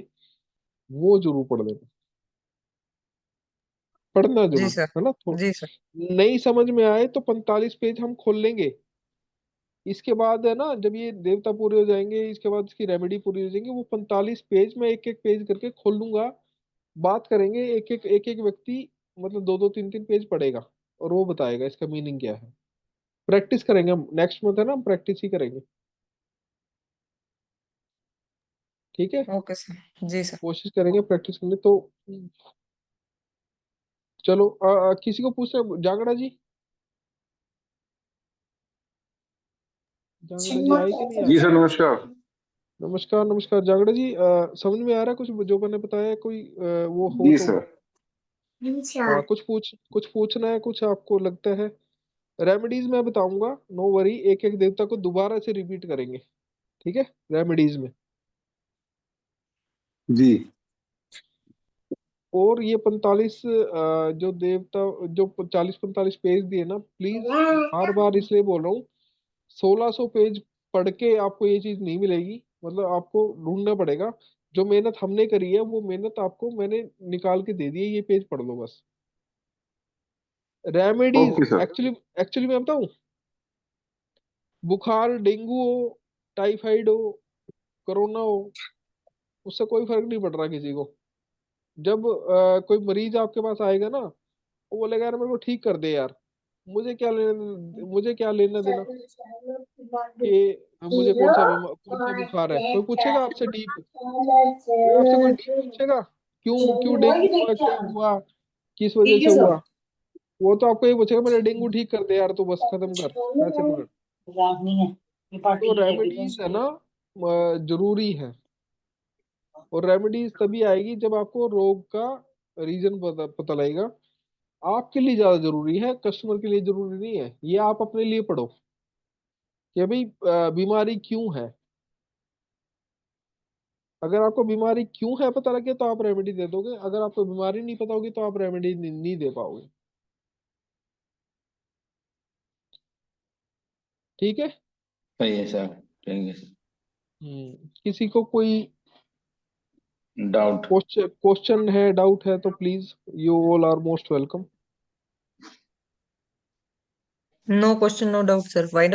वो जरूर पढ़ लेना, पढ़ना जी जरूर सर। है ना। जी सर। नहीं समझ में आए तो 45 पेज हम खोल लेंगे, इसके बाद है ना, जब ये देवता पूरे हो जाएंगे, इसके बाद इसकी रेमेडी पूरी हो जाएंगी, वो 45 पेज मैं एक एक पेज करके खोल लूंगा, बात करेंगे, एक एक व्यक्ति मतलब 2 2 3 3 पेज पढ़ेगा, और वो बताएगा इसका मीनिंग क्या है। प्रैक्टिस करेंगे हम, नेक्स्ट मंथ है ना, हम प्रैक्टिस ही करेंगे, ठीक है। ओके सर, जी सर। कोशिश करेंगे प्रैक्टिस करने। तो चलो किसी को पूछना है? जांगड़ा जी, जांगड़ा जी आए कि नहीं जी आए? सर, नमस्कार। नमस्कार नमस्कार जांगड़ा जी, समझ में आ रहा है कुछ जो मैंने बताया? कोई वो हो जी तो सर। कुछ पूछना है, कुछ आपको लगता है? रेमेडीज मैं बताऊंगा, नो वरी, एक एक देवता को दोबारा से रिपीट करेंगे, ठीक है, रेमेडीज में। जी और ये 45 जो देवता, जो 40-45 पेज दिए ना, प्लीज बार बार इसलिए बोल रहा हूँ, 1600 पेज पढ़ के आपको ये चीज नहीं मिलेगी, मतलब आपको ढूंढना पड़ेगा। जो मेहनत हमने करी है वो मेहनत आपको मैंने निकाल के दे दी है, ये पेज पढ़ लो बस। Remedies okay sir. एक्चुअली, मैं बताऊं, बुखार, डेंगू हो, टाइफाइड हो, कोरोना हो, उससे कोई फर्क नहीं पड़ रहा किसी को। जब कोई मरीज आपके पास आएगा ना, वो बोलेगा यार मेरे को ठीक कर दे यार, मुझे क्या लेना देना कि मुझे कौन सा बुखार है। कोई पूछेगा आपसे डीप, कोई आपसे कोई डीप पूछेगा, क्यों डेंगू हुआ, क्या हुआ, किस वजह से हुआ, वो तो आपको ये पूछेगा मेरा डेंगू ठीक कर दे यार, तो बस खत्म कर, पैसे पकड़। तो रेमेडीज है ना, जरूरी है। और रेमेडीज तभी आएगी जब आपको रोग का रीजन पता लगेगा। आपके लिए ज्यादा जरूरी है, कस्टमर के लिए जरूरी नहीं है। ये आप अपने लिए पढ़ो कि भाई बीमारी क्यों है। अगर आपको बीमारी क्यों है पता लगे तो आप रेमेडी दे दोगे, अगर आपको बीमारी नहीं पता होगी तो आप रेमेडी नहीं दे पाओगे, ठीक है। सही है सर, ठीक है। किसी को कोई डाउट? क्वेश्चन है, डाउट है तो please, you all are most welcome. No question, no doubt sir. Wide